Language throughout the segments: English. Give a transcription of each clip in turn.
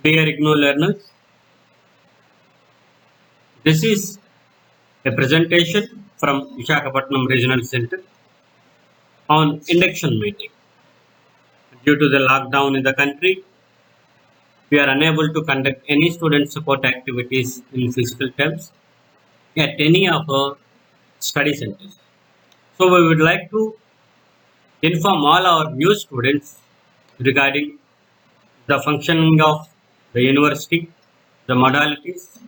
Dear IGNOU learners, this is a presentation from Visakhapatnam Regional Center on induction meeting. Due to the lockdown in the country, we are unable to conduct any student support activities in physical terms at any of our study centers. So we would like to inform all our new students regarding the functioning of the university, the modalities,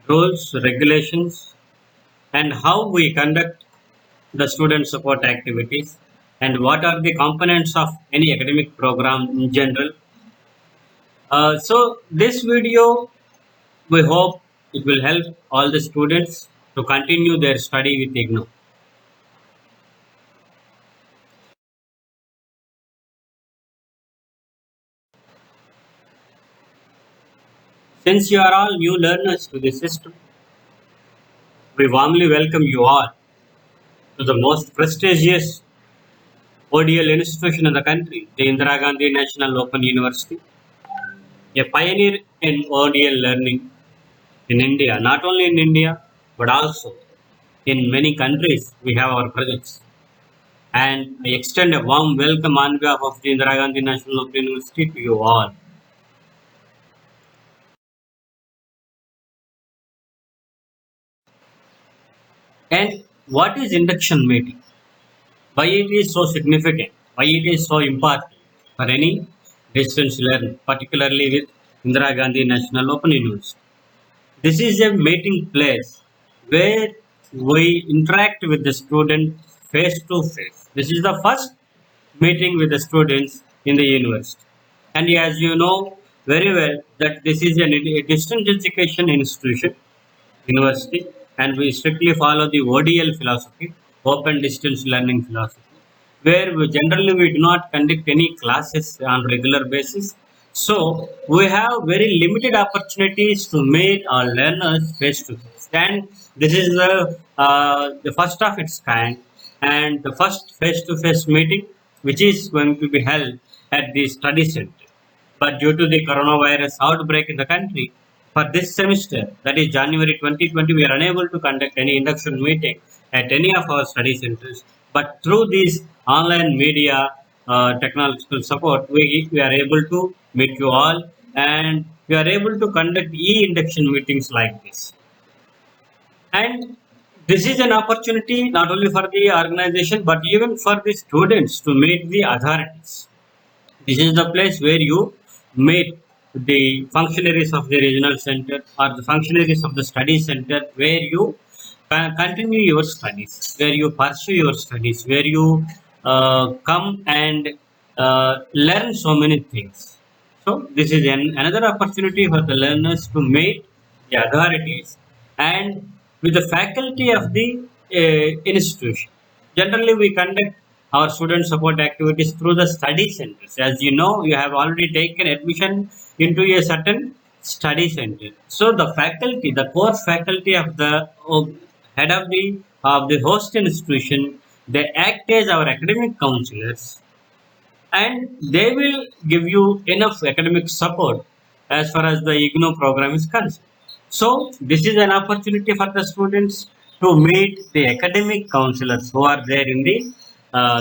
rules, regulations, and how we conduct the student support activities and what are the components of any academic program in general. So this video, we hope it will help all the students to continue their study with IGNOU. Since you are all new learners to the system, we warmly welcome you all to the most prestigious ODL institution in the country, the Indira Gandhi National Open University, a pioneer in ODL learning in India, not only in India, but also in many countries we have our presence. And I extend a warm welcome on behalf of the Indira Gandhi National Open University to you all. And what is induction meeting? Why it is so significant? Why it is so important for any distance learner, particularly with Indira Gandhi National Open University? This is a meeting place where we interact with the student face to face. This is the first meeting with the students in the university. And as you know very well that this is a distance education institution, university, and we strictly follow the ODL philosophy, open distance learning philosophy, where we do not conduct any classes on regular basis. So we have very limited opportunities to meet our learners face to face, and this is the first of its kind and the first face to face meeting which is going to be held at the study center. But due to the coronavirus outbreak in the country, for this semester, that is January 2020, we are unable to conduct any induction meeting at any of our study centers. But through this online media technological support, we are able to meet you all, and we are able to conduct e-induction meetings like this. And this is an opportunity not only for the organization but even for the students to meet the authorities. This is the place where you meet the functionaries of the regional center or the functionaries of the study center, where you continue your studies, where you pursue your studies, where you come and learn so many things. So this is another opportunity for the learners to meet the authorities and with the faculty of the institution. Generally, we conduct our student support activities through the study centers. As you know, you have already taken admission into a certain study center. So the faculty, the core faculty of the head of the host institution, they act as our academic counselors, and they will give you enough academic support as far as the IGNOU program is concerned. So this is an opportunity for the students to meet the academic counselors who are there in the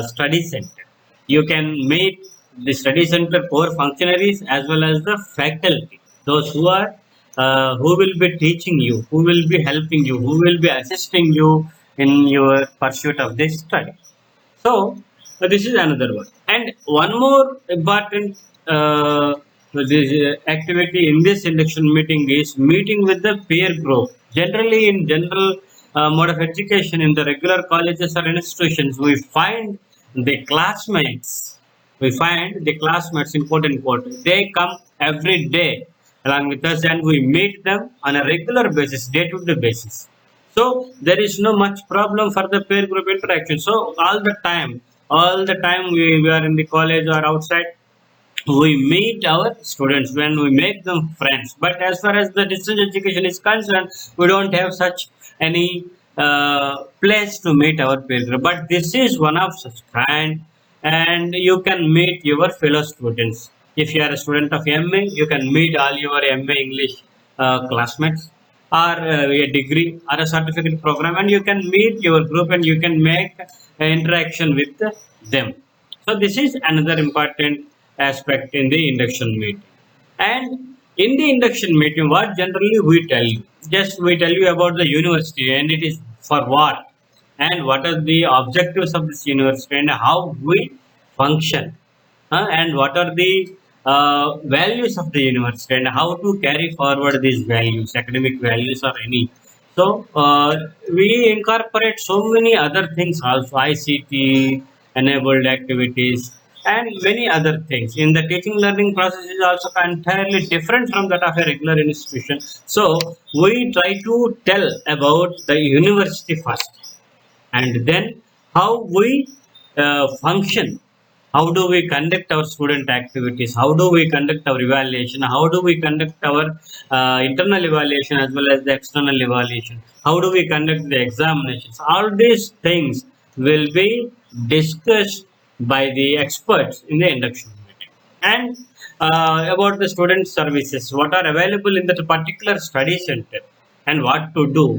study center. You can meet the study center core functionaries as well as the faculty, those who will be teaching you, who will be helping you, who will be assisting you in your pursuit of this study. So this is another one. And one more important this, activity in this induction meeting is meeting with the peer group. Generally, in general mode of education in the regular colleges or institutions, we find the classmates. We find the classmates important. They come every day along with us, and we meet them on a regular basis, day-to-day basis. So there is no much problem for the peer group interaction. So all the time we are in the college or outside, we meet our students when we make them friends. But as far as the distance education is concerned, we don't have such any place to meet our peer group. But this is one of such kind, and you can meet your fellow students If you are a student of MA, you can meet all your MA English classmates, or a degree or a certificate program, and you can meet your group and you can make interaction with them. So this is another important aspect in the induction meeting. And in the induction meeting, what generally we tell you, just we tell you about the university and it is for what, and what are the objectives of this university and how we function, and what are the values of the university and how to carry forward these values, academic values or any. So we incorporate so many other things also, ICT enabled activities and many other things. In the teaching learning process is also entirely different from that of a regular institution. So we try to tell about the university first, and then how we function, how do we conduct our student activities, how do we conduct our evaluation, how do we conduct our internal evaluation as well as the external evaluation, how do we conduct the examinations. All these things will be discussed by the experts in the induction meeting. And about the student services, what are available in that particular study center, and what to do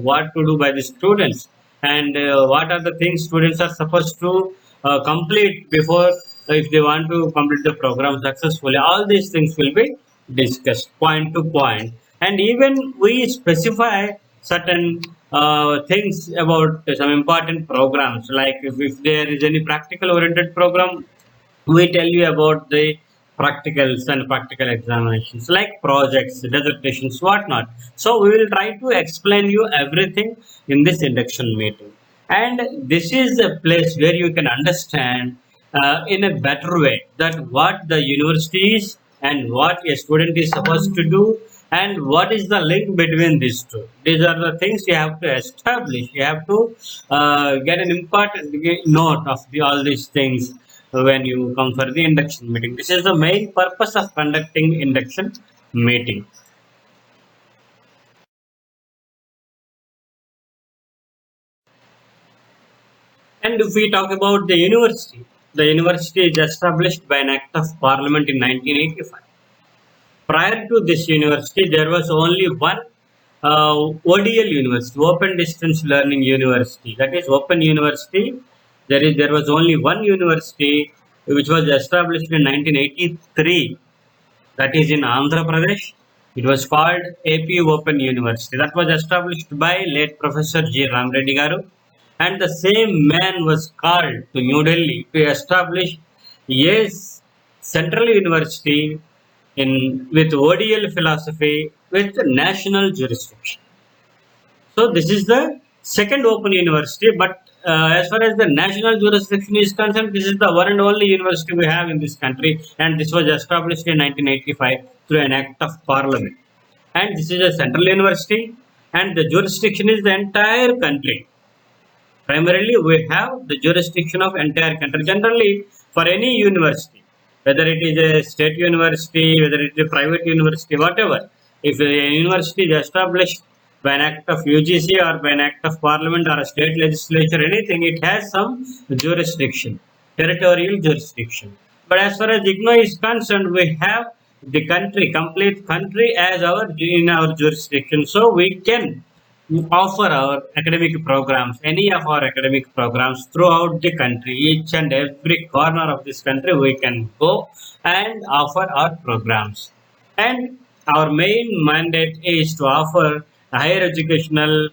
by the students, and what are the things students are supposed to complete before, if they want to complete the program successfully. All these things will be discussed point to point, and even we specify certain things about some important programs, like if there is any practical oriented program, we tell you about the practicals and practical examinations like projects, dissertations, whatnot. So we will try to explain you everything in this induction meeting, and this is a place where you can understand in a better way that what the university is and what a student is supposed to do, and what is the link between these two. These are the things you have to establish. You have to get an important note of all these things when you come for the induction meeting. This is the main purpose of conducting induction meeting. And if we talk about the university is established by an act of parliament in 1985. Prior to this university, there was only one ODL university, Open Distance Learning University. That is Open University. There was only one university which was established in 1983. That is in Andhra Pradesh. It was called AP Open University. That was established by late Professor G. Ram Reddy Garu. And the same man was called to New Delhi to establish a central university with ODL philosophy with national jurisdiction. So this is the second open university, but as far as the national jurisdiction is concerned, this is the one and only university we have in this country, and this was established in 1985 through an act of parliament. And this is a central university, and the jurisdiction is the entire country. Primarily, we have the jurisdiction of entire country. Generally, for any university, whether it is a state university, whether it is a private university, whatever, if a university is established by an act of UGC or by an act of parliament or a state legislature, anything, it has some jurisdiction, territorial jurisdiction. But as far as IGNOU is concerned, we have the country, complete country as in our jurisdiction. So we can offer our academic programs, any of our academic programs throughout the country, each and every corner of this country, we can go and offer our programs. And our main mandate is to offer higher educational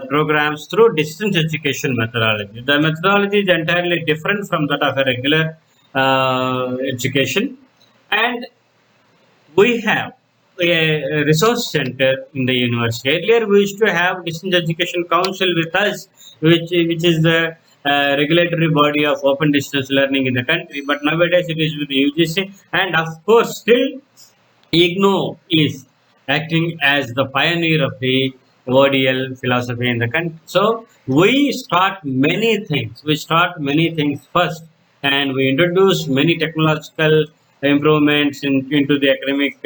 programs through distance education methodology. The methodology is entirely different from that of a regular education, and we have a resource center in the university. Earlier, we used to have Distance Education Council with us, which is the regulatory body of open distance learning in the country. But nowadays, it is with the UGC, and of course, still IGNOU is acting as the pioneer of the ODL philosophy in the country. So we start many things. We start many things first, and we introduce many technological improvements into the academic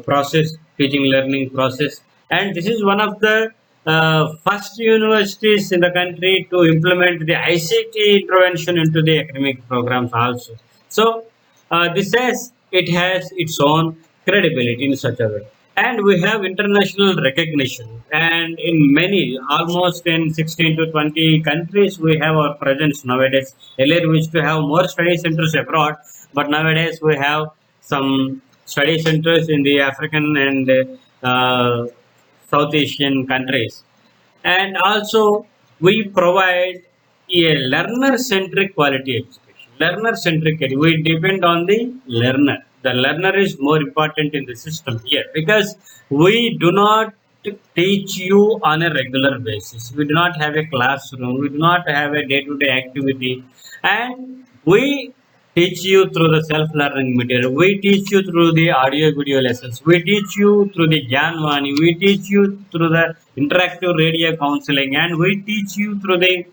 process, teaching learning process. And this is one of the first universities in the country to implement the ICT intervention into the academic programs also. So this has it has its own credibility in such a way. And we have international recognition, and in many, almost in 16 to 20 countries, we have our presence nowadays. Earlier, we used to have more study centers abroad, but nowadays we have some study centers in the African and South Asian countries. And also, we provide a learner centric quality education. Learner centric, we depend on the learner. The learner is more important in the system here because we do not teach you on a regular basis. We do not have a classroom, we do not have a day to day activity, and we teach you through the self-learning material. We teach you through the audio video lessons. We teach you through the Gyanvani. We teach you through the interactive radio counseling, and we teach you through the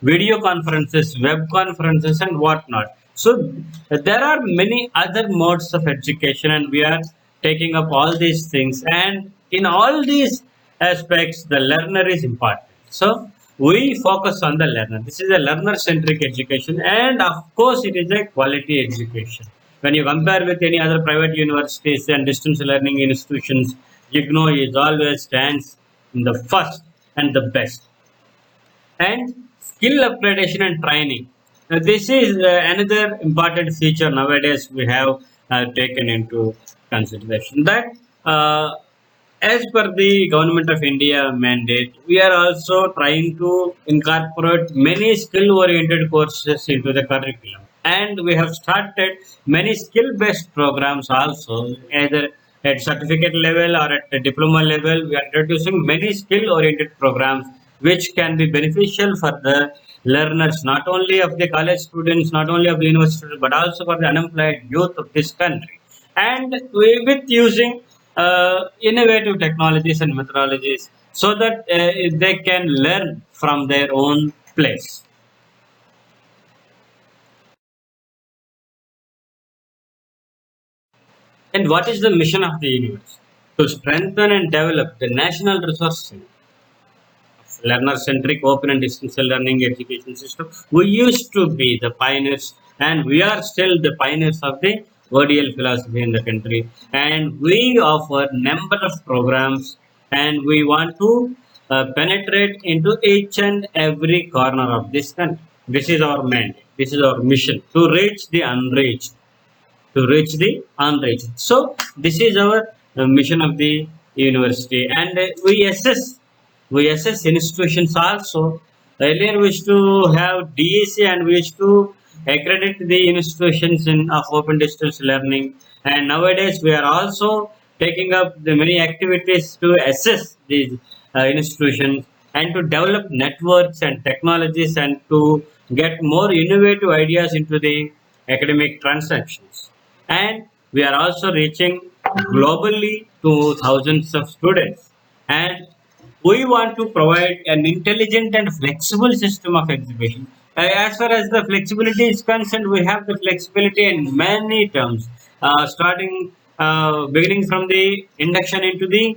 video conferences, web conferences, and whatnot. So there are many other modes of education, and we are taking up all these things. And in all these aspects, the learner is important. So we focus on the learner. This is a learner centric education, and of course it is a quality education. When you compare with any other private universities and distance learning institutions, IGNOU is always stands in the first and the best. And skill upgradation and training. This is another important feature nowadays we have taken into consideration, that uh, as per the Government of India mandate, we are also trying to incorporate many skill oriented courses into the curriculum. And we have started many skill based programs also, either at certificate level or at the diploma level. We are introducing many skill oriented programs which can be beneficial for the learners, not only of the college students, not only of the university, but also for the unemployed youth of this country. And we, with using innovative technologies and methodologies so that they can learn from their own place. And what is the mission of the university? To strengthen and develop the national resource learner-centric open and distance learning education system. We used to be the pioneers, and we are still the pioneers of the ODL philosophy in the country. And we offer number of programs, and we want to penetrate into each and every corner of this country. This is our mandate. This is our mission to reach the unreached, to reach the unreached. So this is our mission of the university, and we assess institutions also. Earlier we used to have DEC, and we used to accredit the institutions in of open distance learning. And nowadays we are also taking up the many activities to assess these institutions and to develop networks and technologies and to get more innovative ideas into the academic transactions. And we are also reaching globally to thousands of students. And we want to provide an intelligent and flexible system of exhibition. As far as the flexibility is concerned, we have the flexibility in many terms, beginning from the induction into the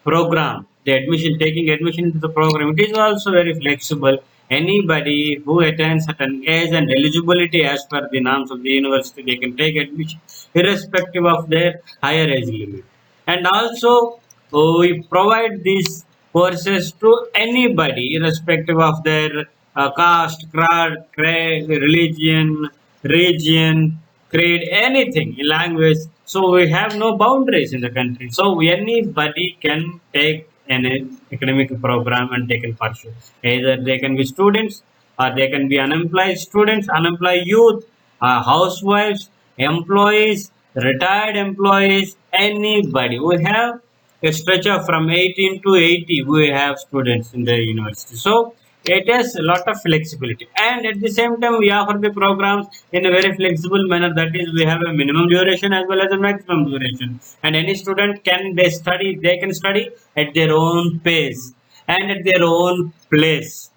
program, the admission, taking admission into the program. It is also very flexible. Anybody who attains at an age and eligibility as per the norms of the university, they can take admission irrespective of their higher age limit. And also, we provide these courses to anybody irrespective of their caste, creed, religion, region, create anything, language. So we have no boundaries in the country. So anybody can take an academic program and they can pursue. Either they can be students, or they can be unemployed students, unemployed youth, housewives, employees, retired employees, anybody. We have a stretch of from 18 to 80, we have students in the university. So it has a lot of flexibility, and at the same time we offer the programs in a very flexible manner. That is, we have a minimum duration as well as a maximum duration, and any student can they can study at their own pace and at their own place.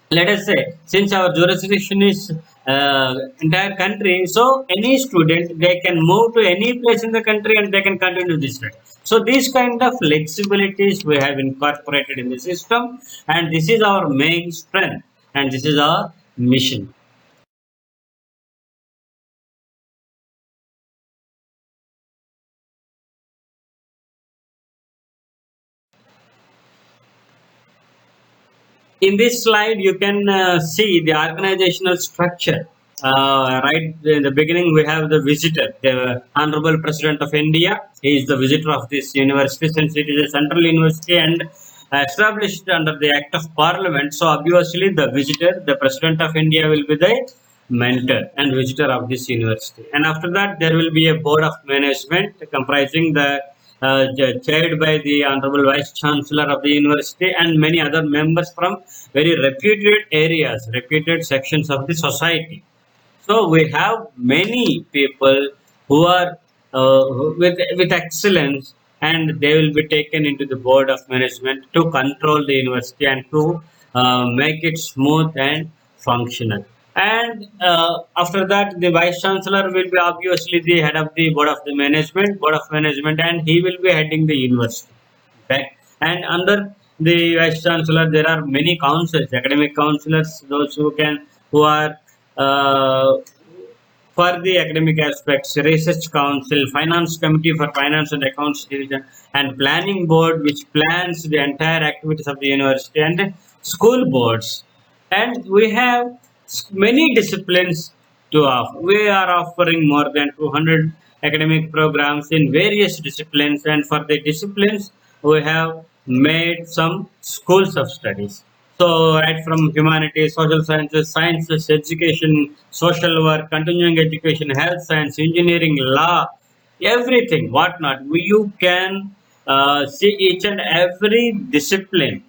Let us say, since our jurisdiction is entire country, so any student, they can move to any place in the country and they can continue this study. So these kind of flexibilities we have incorporated in the system, and this is our main strength, and this is our mission. In this slide, you can see the organizational structure. Right in the beginning, we have the visitor, the Honorable President of India. He is the visitor of this university since it is a central university and established under the Act of Parliament. So, obviously, the visitor, the President of India, will be the mentor and visitor of this university. And after that, there will be a board of management comprising the chaired by the Honorable Vice Chancellor of the university and many other members from very reputed areas, reputed sections of the society. So we have many people who are with excellence, and they will be taken into the board of management to control the university and to make it smooth and functional. And after that, the vice chancellor will be obviously the head of the board of management, and he will be heading the university. Okay, and under the vice chancellor, there are many councils, academic councillors, those who are uh, for the academic aspects, research council, finance committee for finance and accounts division, and planning board, which plans the entire activities of the university, and school boards. And we have many disciplines to offer. We are offering more than 200 academic programs in various disciplines, and for the disciplines, we have made some schools of studies. So, right from humanities, social sciences, education, social work, continuing education, health science, engineering, law, everything, whatnot. You can see each and every discipline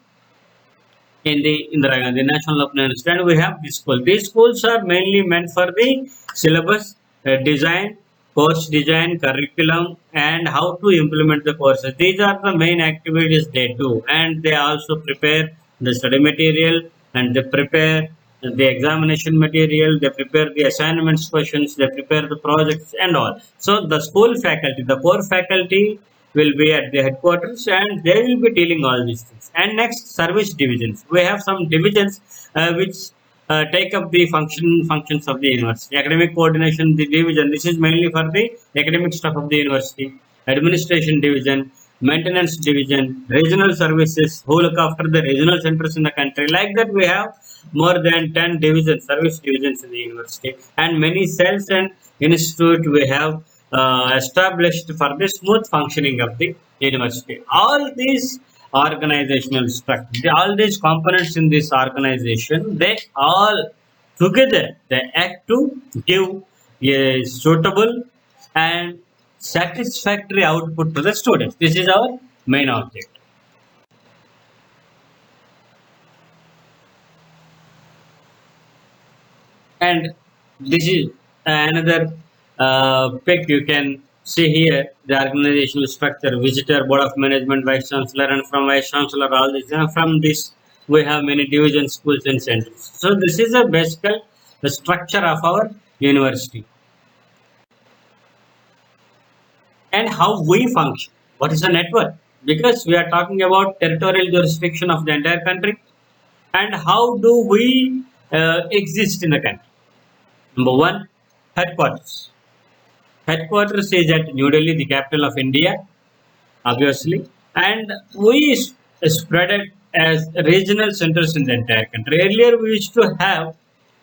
in the Indira Gandhi National Open University, and we have this school. These schools are mainly meant for the syllabus design, course design, curriculum, and how to implement the courses. These are the main activities they do, and they also prepare the study material, and they prepare the examination material, they prepare the assignments questions, they prepare the projects and all. So the school faculty, the core faculty will be at the headquarters, and they will be dealing all these things. And next, service divisions. We have some divisions which take up the functions of the university. Academic coordination, the division. This is mainly for the academic staff of the university. Administration division, maintenance division, regional services, who look after the regional centers in the country. Like that, we have more than 10 divisions, service divisions in the university, and many cells and institute we have established for the smooth functioning of the university. All these organizational structure, all these components in this organization, they all together they act to give a suitable and satisfactory output to the students. This is our main object. And this is another pic you can see here, the organizational structure, visitor, board of management, vice chancellor, and from vice chancellor all this, and from this we have many divisions, schools and centers. So this is a basic the structure of our university. And how we function, what is the network, because we are talking about territorial jurisdiction of the entire country. And how do we exist in the country? Number one, headquarters. Headquarters is at New Delhi, the capital of India, obviously, and we spread it as regional centers in the entire country. Earlier, we used to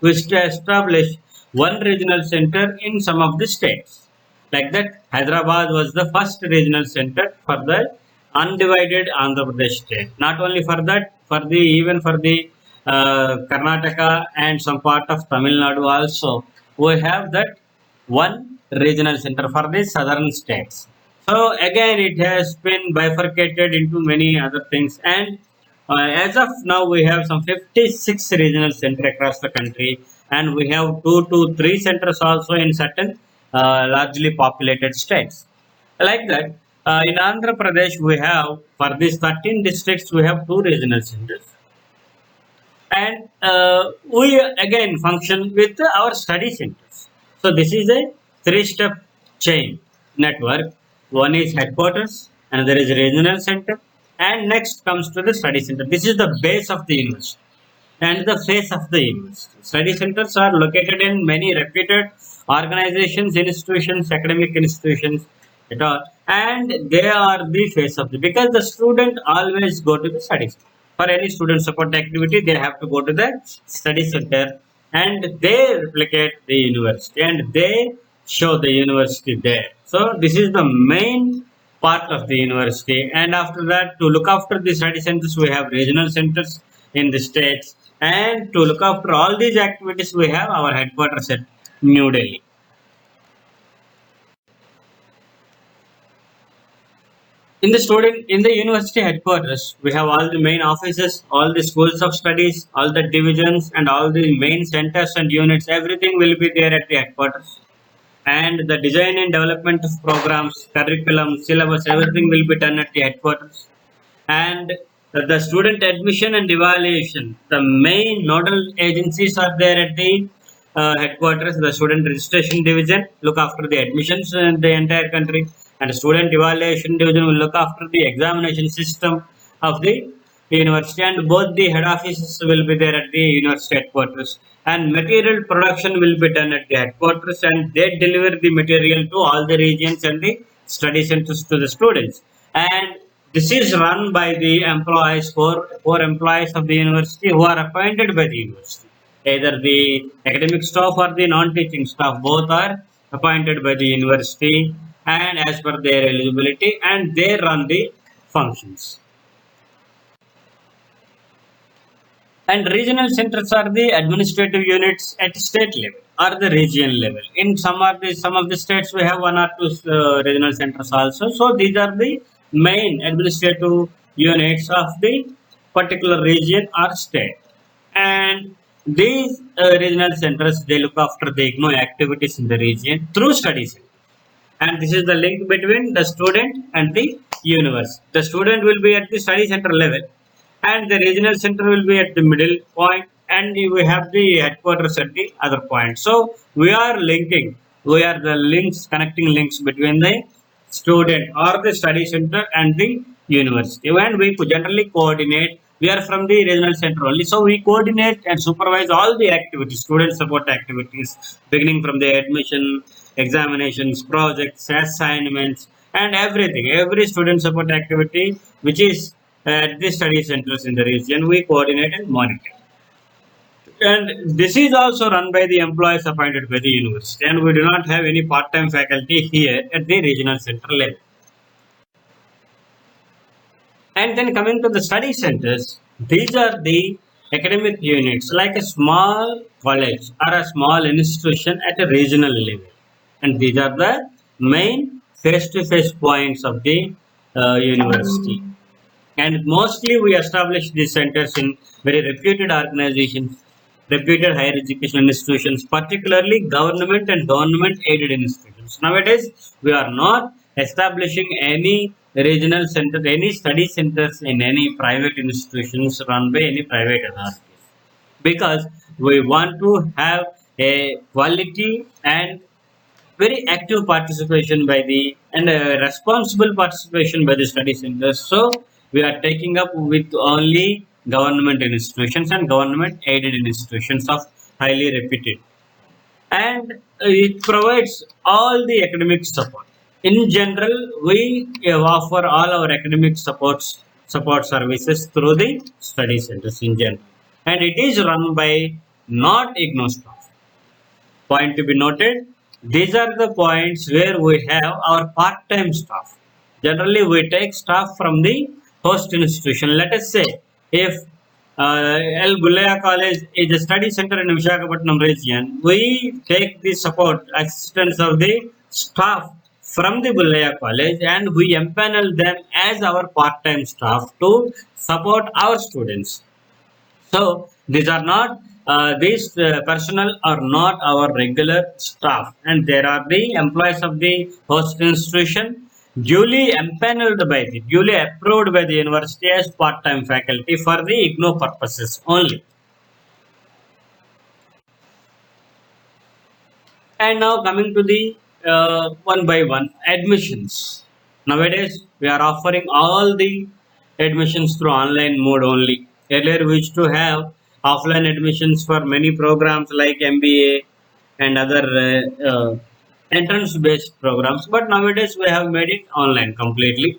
establish one regional center in some of the states. Like that, Hyderabad was the first regional center for the undivided Andhra Pradesh state. Not only for that, for the even for the Karnataka and some part of Tamil Nadu also, we have that one regional center for the southern states. So again, it has been bifurcated into many other things, and as of now, we have some 56 regional centers across the country, and we have 2 to 3 centers also in certain largely populated states. Like that, in Andhra Pradesh, we have for these 13 districts, we have 2 regional centers, and we again function with our study centers. So this is a three-step chain network. One is headquarters, another is regional center, and next comes to the study center. This is the base of the university and the face of the university. Study centers are located in many reputed organizations, institutions, academic institutions, and they are the face of the, because the student always go to the study center. For any student support activity, they have to go to the study center and they replicate the university and they show the university there. So this is the main part of the university. And after that, to look after the study centers, we have regional centers in the states, and to look after all these activities, we have our headquarters at New Delhi. In the university headquarters, we have all the main offices, all the schools of studies, all the divisions, and all the main centers and units. Everything will be there at the headquarters, and the design and development of programs, curriculum, syllabus, everything will be done at the headquarters. And the student admission and evaluation, the main nodal agencies are there at the headquarters. The student registration division look after the admissions in the entire country, and the student evaluation division will look after the examination system of the university. And both the head offices will be there at the university headquarters, and material production will be done at the headquarters, and they deliver the material to all the regions and the study centers to the students. And this is run by the employees, four employees of the university who are appointed by the university. Either the academic staff or the non-teaching staff, both are appointed by the university and as per their eligibility, and they run the functions. And regional centers are the administrative units at state level or the region level. In some of the states, we have one or two regional centers also. So these are the main administrative units of the particular region or state. And these regional centers, they look after the IGNOU activities in the region through studies. And this is the link between the student and the university. The student will be at the study center level, and the regional center will be at the middle point, and we have the headquarters at the other point. So we are the links, connecting links between the student or the study center and the university. And we generally coordinate. We are from the regional center only, so we coordinate and supervise all the activities, student support activities, beginning from the admission, examinations, projects, assignments, and everything. Every student support activity which is at the study centers in the region, we coordinate and monitor. And this is also run by the employees appointed by the university, and we do not have any part-time faculty here at the regional center level. And then coming to the study centers, these are the academic units like a small college or a small institution at a regional level. And these are the main face-to-face points of the university. And mostly we establish these centers in very reputed organizations, reputed higher education institutions, particularly government and government aided institutions. Nowadays, we are not establishing any regional center, any study centers in any private institutions run by any private authorities, because we want to have a quality and very active participation by the and responsible participation by the study centers. So we are taking up with only government institutions and government aided institutions of highly reputed, and it provides all the academic support. In general, we offer all our academic support services through the study centers in general, and it is run by not IGNOU staff. Point to be noted, these are the points where we have our part-time staff. Generally, we take staff from the host institution. Let us say if L. Gullaya College is a study center in Visakhapatnam region, we take the support assistance of the staff from the Gullaya College, and we empanel them as our part-time staff to support our students. So these are not these personnel are not our regular staff, and there are the employees of the host institution duly empaneled by the duly approved by the university as part-time faculty for the IGNOU purposes only. And now coming to the one by one admissions. Nowadays we are offering all the admissions through online mode only. Earlier we used to have offline admissions for many programs like MBA and other entrance based programs, but nowadays we have made it online completely.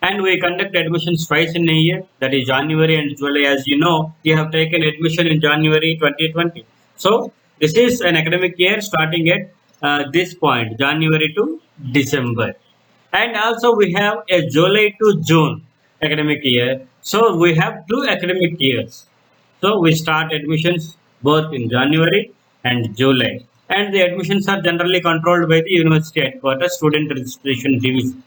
And we conduct admissions twice in a year, that is January and July. As you know, you have taken admission in January 2020. So this is an academic year starting at this point, January to December. And also we have a July to June academic year. So we have two academic years. So we start admissions both in January and July. And the admissions are generally controlled by the university headquarters student registration division.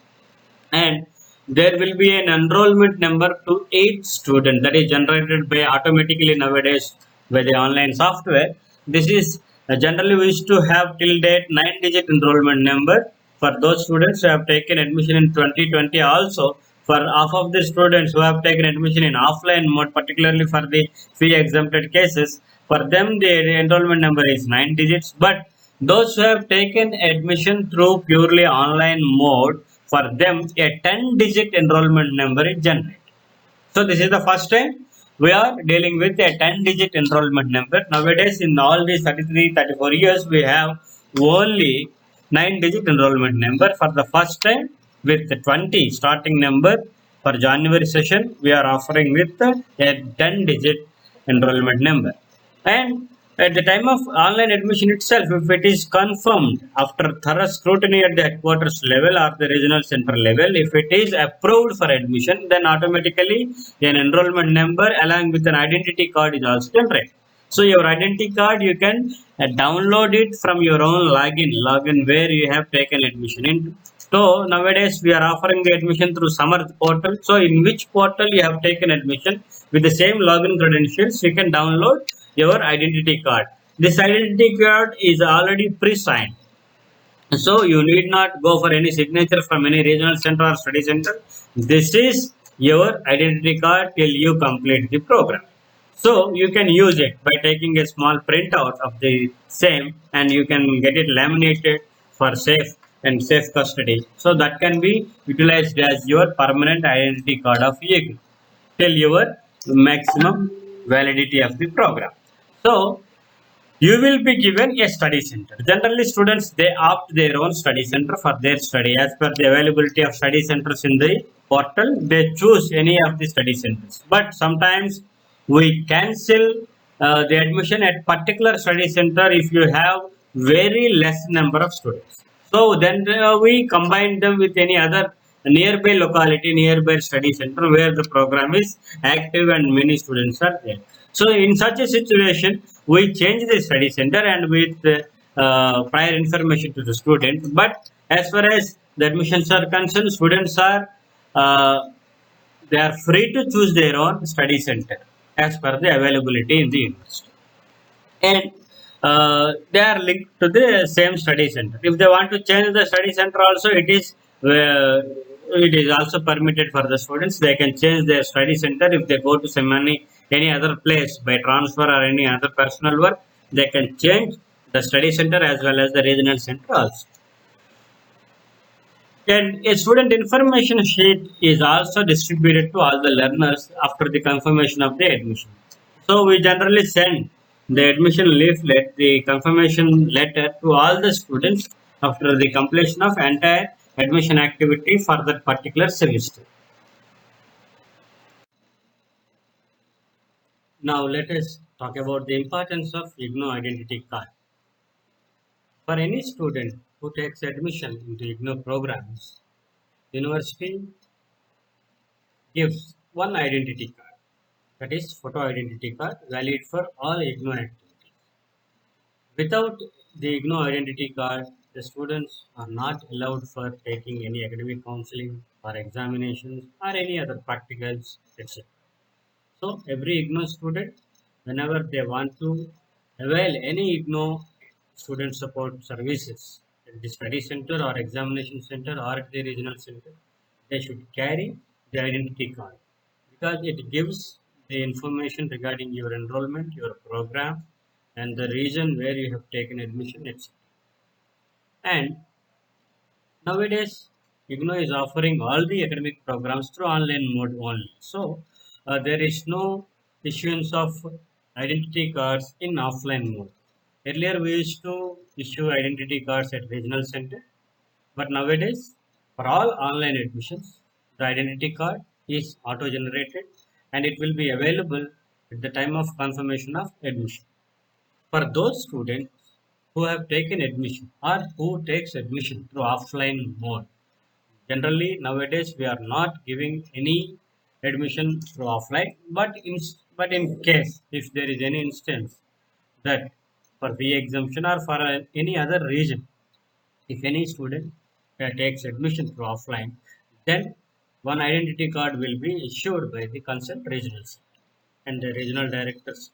And there will be an enrollment number to each student that is generated by automatically nowadays by the online software. This is generally we used to have till date 9-digit enrollment number for those students who have taken admission in 2020. Also for half of the students who have taken admission in offline mode, particularly for the fee exempted cases, for them the enrollment number is 9 digits. But those who have taken admission through purely online mode, for them a 10-digit enrollment number is generated. So this is the first time we are dealing with a 10-digit enrollment number. Nowadays in all these 33, 34 years we have only 9-digit enrollment number. For the first time with the 20 starting number for January session, we are offering with a 10-digit enrollment number. And at the time of online admission itself, if it is confirmed after thorough scrutiny at the headquarters level or the regional center level, if it is approved for admission, then automatically an enrollment number along with an identity card is also generated. So your identity card, you can download it from your own login where you have taken admission into. So nowadays we are offering the admission through Samarth portal. So in which portal you have taken admission with the same login credentials, you can download your identity card. This identity card is already pre-signed. So you need not go for any signature from any regional center or study center. This is your identity card till you complete the program. So you can use it by taking a small printout of the same, and you can get it laminated for safe custody. So that can be utilized as your permanent identity card of IGNOU till your maximum validity of the program. So you will be given a study center. Generally, students they opt their own study center for their study as per the availability of study centers in the portal. They choose any of the study centers. But sometimes we cancel the admission at particular study center if you have very less number of students. So then we combine them with any other nearby locality, nearby study center where the program is active and many students are there. So in such a situation, we change the study center and with prior information to the student. But as far as the admissions are concerned, students are uh, they are free to choose their own study center as per the availability in the university. And they are linked to the same study center. If they want to change the study center also, it is also permitted for the students. They can change their study center if they go to any other place by transfer or any other personal work. They can change the study center as well as the regional center also. And a student information sheet is also distributed to all the learners after the confirmation of the admission. So we generally send the admission leaflet, the confirmation letter to all the students after the completion of entire admission activity for that particular semester. Now let us talk about the importance of IGNOU identity card. For any student who takes admission into IGNOU programs, university gives one identity card, that is photo identity card, valid for all IGNOU activities. Without the IGNOU identity card, the students are not allowed for taking any academic counseling or examinations or any other practicals, etc. So every IGNOU student, whenever they want to avail any IGNOU student support services at the study center or examination center or at the regional center, they should carry the identity card because it gives the information regarding your enrollment, your program, and the region where you have taken admission, etc. And nowadays, IGNOU is offering all the academic programs through online mode only. So there is no issuance of identity cards in offline mode. Earlier, we used to issue identity cards at regional center, but nowadays, for all online admissions, The identity card is auto-generated and it will be available at the time of confirmation of admission. For those students who have taken admission or who takes admission through offline mode, generally nowadays we are not giving any admission through offline, but in case if there is any instance that for fee exemption or for any other reason, if any student takes admission through offline, then one identity card will be issued by the concerned regional center, and the regional director's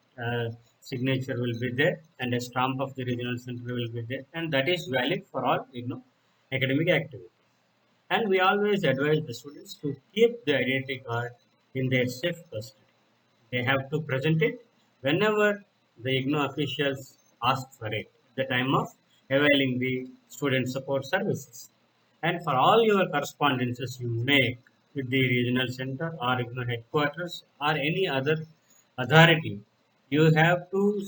signature will be there, and a stamp of the regional center will be there, and that is valid for all academic activities. And we always advise the students to keep the identity card in their safe custody. They have to present it whenever the IGNOU officials ask for it at the time of availing the student support services. And for all your correspondences you make with the regional center or IGNOU headquarters or any other authority, you have to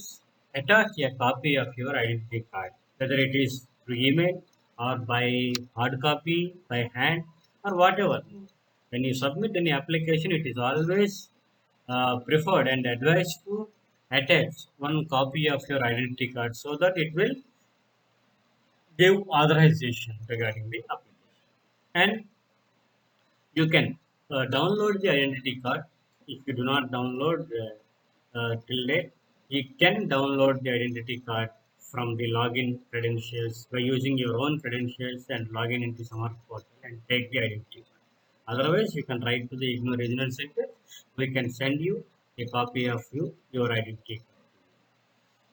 attach a copy of your identity card, whether it is through email or by hard copy, by hand, or whatever. When you submit any application, it is always preferred and advised to attach one copy of your identity card so that it will give authorization regarding the application. And you can download the identity card. If you do not download till date, you can download the identity card from the login credentials by using your own credentials and login into Samarth portal and take the identity card. Otherwise, you can write to the IGNOU Regional Center. We can send you a copy of your identity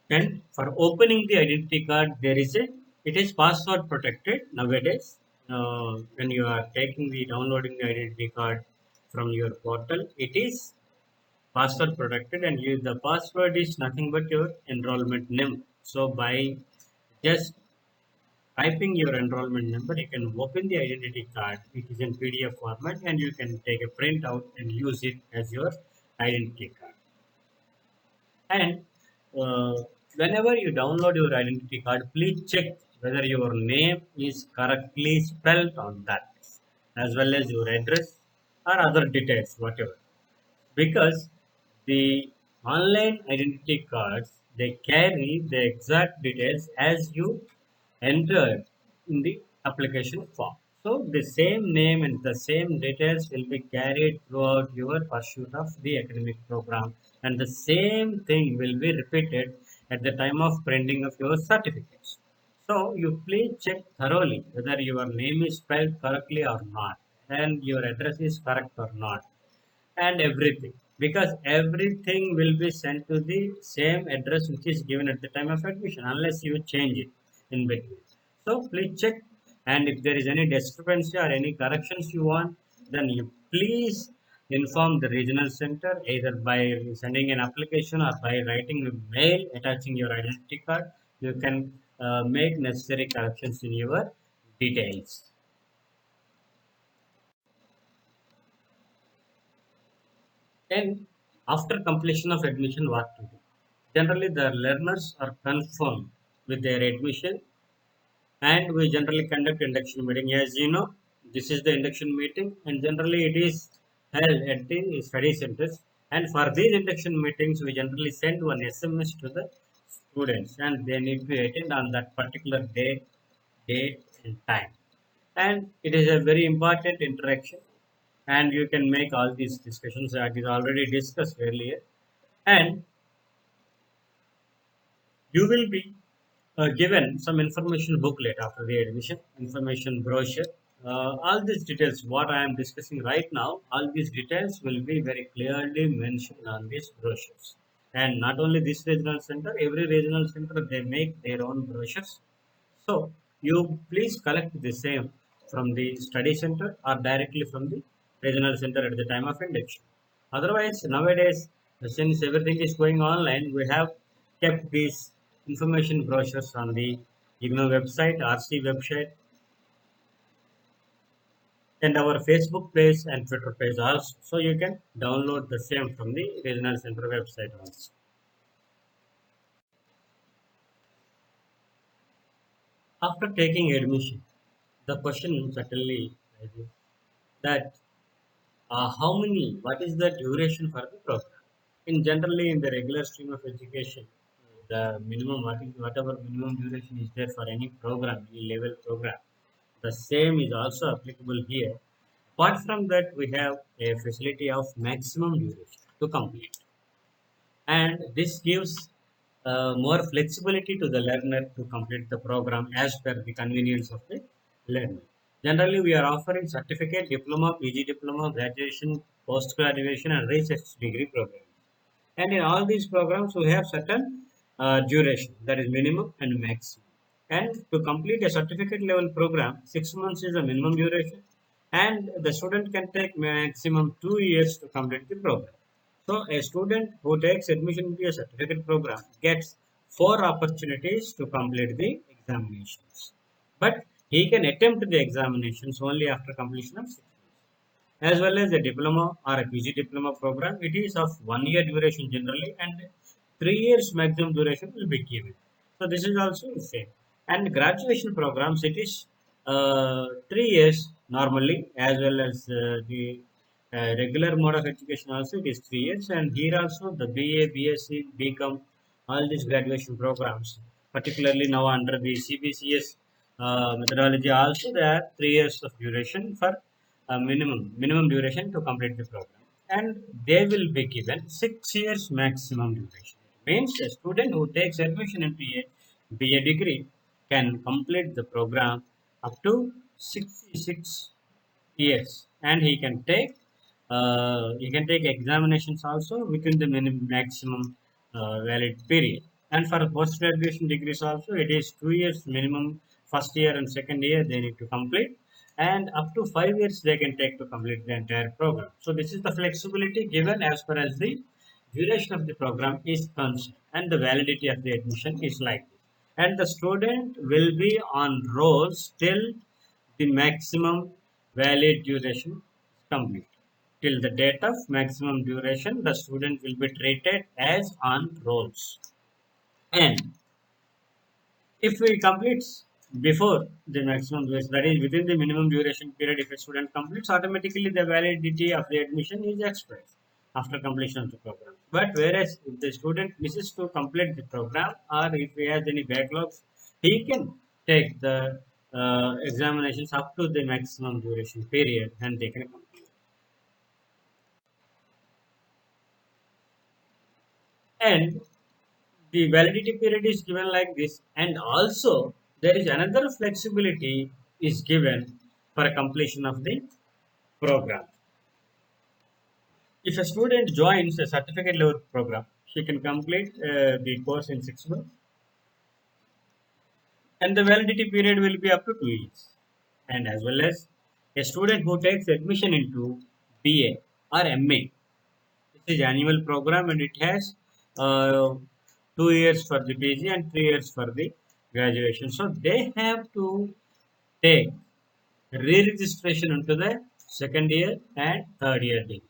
card. And for opening the identity card, it is password protected nowadays. When you are taking the downloading the identity card from your portal, it is password protected, and the password is nothing but your enrollment number. So by just typing your enrollment number, you can open the identity card. It is in PDF format, and you can take a print out and use it as your identity card. And uh, whenever you download your identity card, please check whether your name is correctly spelled on that, as well as your address or other details, whatever. Because the online identity cards, they carry the exact details as you entered in the application form. So the same name and the same details will be carried throughout your pursuit of the academic program, and the same thing will be repeated at the time of printing of your certificates. So you please check thoroughly whether your name is spelled correctly or not, and your address is correct or not, and everything, because everything will be sent to the same address which is given at the time of admission unless you change it in between. So please check, and if there is any discrepancy or any corrections you want, then you please inform the regional center either by sending an application or by writing a mail attaching your identity card. You can make necessary corrections in your details. And after completion of admission, what to do? Generally, the learners are confirmed with their admission, and we generally conduct induction meeting. As you know, this is the induction meeting, and generally it is held at the study centers. And for these induction meetings, we generally send one SMS to the students, and they need to attend on that particular day, date, and time. And it is a very important interaction, and you can make all these discussions that is already discussed earlier. And you will be given some information booklet after the admission, information brochure. All these details, what I am discussing right now, all these details will be very clearly mentioned on these brochures. And not only this regional center, every regional center they make their own brochures. So you please collect the same from the study center or directly from the regional center at the time of induction. Otherwise, nowadays, since everything is going online, we have kept these information brochures on the IGNOU website, RC website, and our Facebook page and Twitter page also. So you can download the same from the regional center website also. After taking admission, the question certainly arises that what is the duration for the program? In generally, in the regular stream of education, the minimum, whatever minimum duration is there for any program, any level program, the same is also applicable here. Apart from that, we have a facility of maximum duration to complete, and this gives more flexibility to the learner to complete the program as per the convenience of the learner. Generally, we are offering certificate, diploma, PG diploma, graduation, post graduation, and research degree programs. And in all these programs, we have certain duration, that is minimum and maximum. And to complete a certificate level program, 6 months is the minimum duration, and the student can take maximum 2 years to complete the program. So, a student who takes admission into a certificate program gets 4 opportunities to complete the examinations. But he can attempt the examinations only after completion of 6 months. As well as a diploma or a PG diploma program, it is of 1 year duration generally, and 3 years maximum duration will be given. So this is also the same. And graduation programs, it is 3 years normally, as well as the regular mode of education also it is 3 years. And here also the BA, BSc, BCom, all these graduation programs, particularly now under the CBCS methodology, also there are 3 years of duration for minimum duration to complete the program, and they will be given 6 years maximum duration. It means a student who takes admission into a BA degree can complete the program up to 66 years, and he can take examinations also within the minimum maximum valid period. And for post graduation degrees also, it is 2 years minimum. First year and second year they need to complete, and up to 5 years they can take to complete the entire program. So this is the flexibility given as far as the duration of the program is concerned, and the validity of the admission is like this. And the student will be on rolls till the maximum valid duration is complete. Till the date of maximum duration, the student will be treated as on rolls. And if we complete before the maximum duration, that is within the minimum duration period, if a student completes, automatically the validity of the admission is expired after completion of the program. But whereas if the student misses to complete the program, or if he has any backlogs, he can take the examinations up to the maximum duration period, and they can complete. And the validity period is given like this, and also there is another flexibility is given for completion of the program. If a student joins a certificate level program, she can complete the course in 6 months, and the validity period will be up to 2 years. And as well as a student who takes admission into BA or MA, this is annual program, and it has 2 years for the PG and 3 years for the graduation. So they have to take re-registration into the second year and third year degree.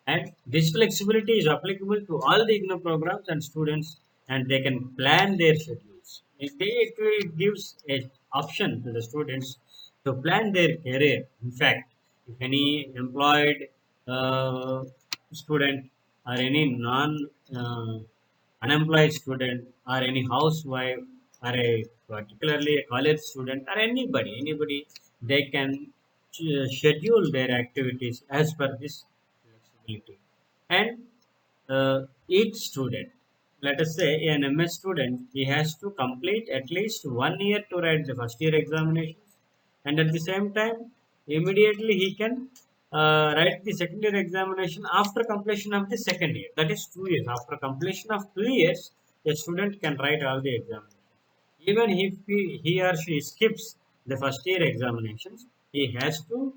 And this flexibility is applicable to all the IGNOU programs and students, and they can plan their schedules. It gives an option to the students to plan their career. In fact, if any employed uh, student or any unemployed student or any housewife or a particularly a college student or anybody, they can schedule their activities as per this flexibility. And each student, let us say an MS student, he has to complete at least 1 year to write the first year examinations, and at the same time immediately he can write the second year examination after completion of the second year, that is 2 years. After completion of 2 years, a student can write all the examinations. Even if he or she skips the first year examinations, he has to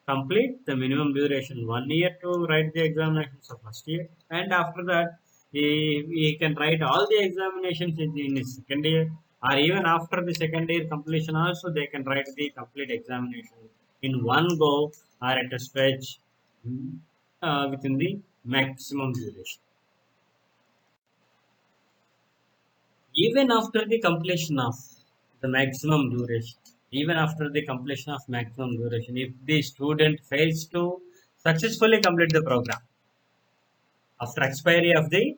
complete the minimum duration 1 year to write the examinations of first year, and after that he can write all the examinations in his second year, or even after the second year completion also they can write the complete examination in one go or at a stretch, within the maximum duration. Even after the completion of the maximum duration, even after the completion of maximum duration. If the student fails to successfully complete the program after expiry of the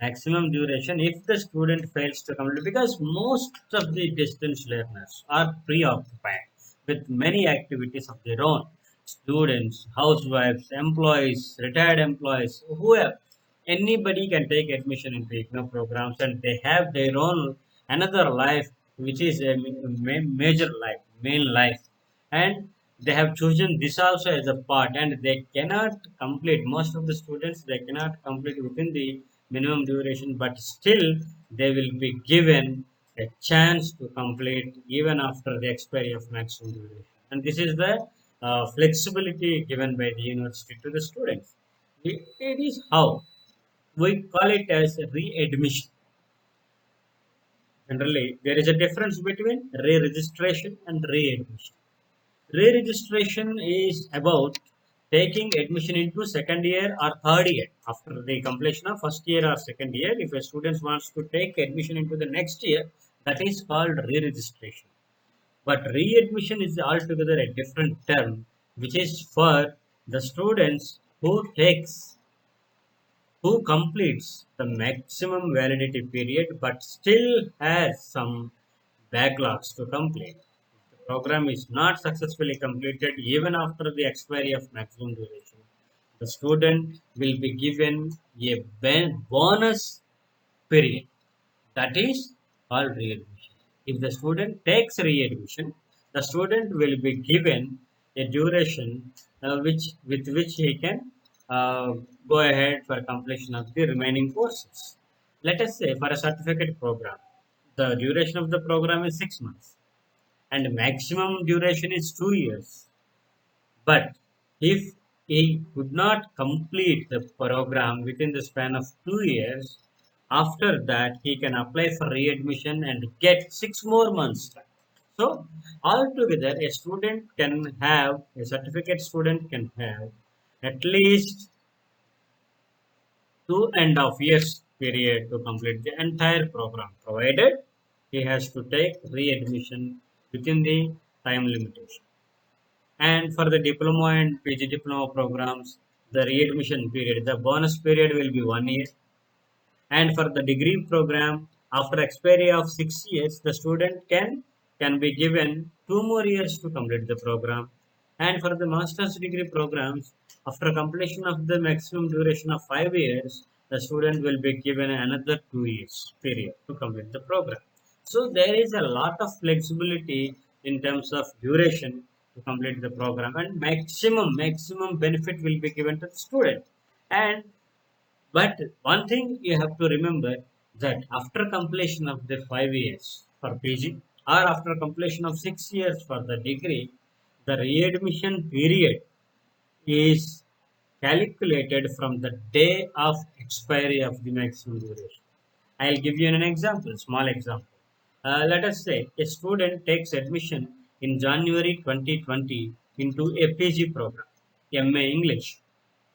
maximum duration, if the student fails to complete, because most of the distance learners are preoccupied with many activities of their own, students, housewives, employees, retired employees, whoever, anybody can take admission into IGNOU programs, and they have their own another life, which is a major life, main life, and they have chosen this also as a part, and they cannot complete, most of the students, they cannot complete within the minimum duration, but still they will be given a chance to complete even after the expiry of maximum duration. And this is the flexibility given by the university to the students. It is how we call it as re-admission. Generally, there is a difference between re-registration and re-admission. Re-registration is about taking admission into second year or third year after the completion of first year or second year. If a student wants to take admission into the next year, that is called re-registration. But re-admission is altogether a different term, which is for the students who completes the maximum validity period but still has some backlogs to complete. If the program is not successfully completed even after the expiry of maximum duration, the student will be given a bonus period, that is called readmission. If the student takes readmission, the student will be given a duration with which he can go ahead for completion of the remaining courses. Let us say for a certificate program, the duration of the program is 6 months and maximum duration is 2 years. But if he could not complete the program within the span of 2 years, after that he can apply for readmission and get 6 more months. So altogether, a certificate student can have at least 2.5 years period to complete the entire program, provided he has to take readmission within the time limitation. And for the diploma and PG diploma programs, the readmission period, the bonus period will be 1 year. And for the degree program, after expiry of 6 years, the student can be given 2 more years to complete the program. And for the master's degree programs, after completion of the maximum duration of 5 years, the student will be given another 2 years period to complete the program. So there is a lot of flexibility in terms of duration to complete the program, and maximum benefit will be given to the student. And but one thing you have to remember, that after completion of the 5 years for PG or after completion of 6 years for the degree, the readmission period is calculated from the day of expiry of the maximum duration. I'll give you an example, small example. Let us say a student takes admission in January 2020 into a PG program, MA English.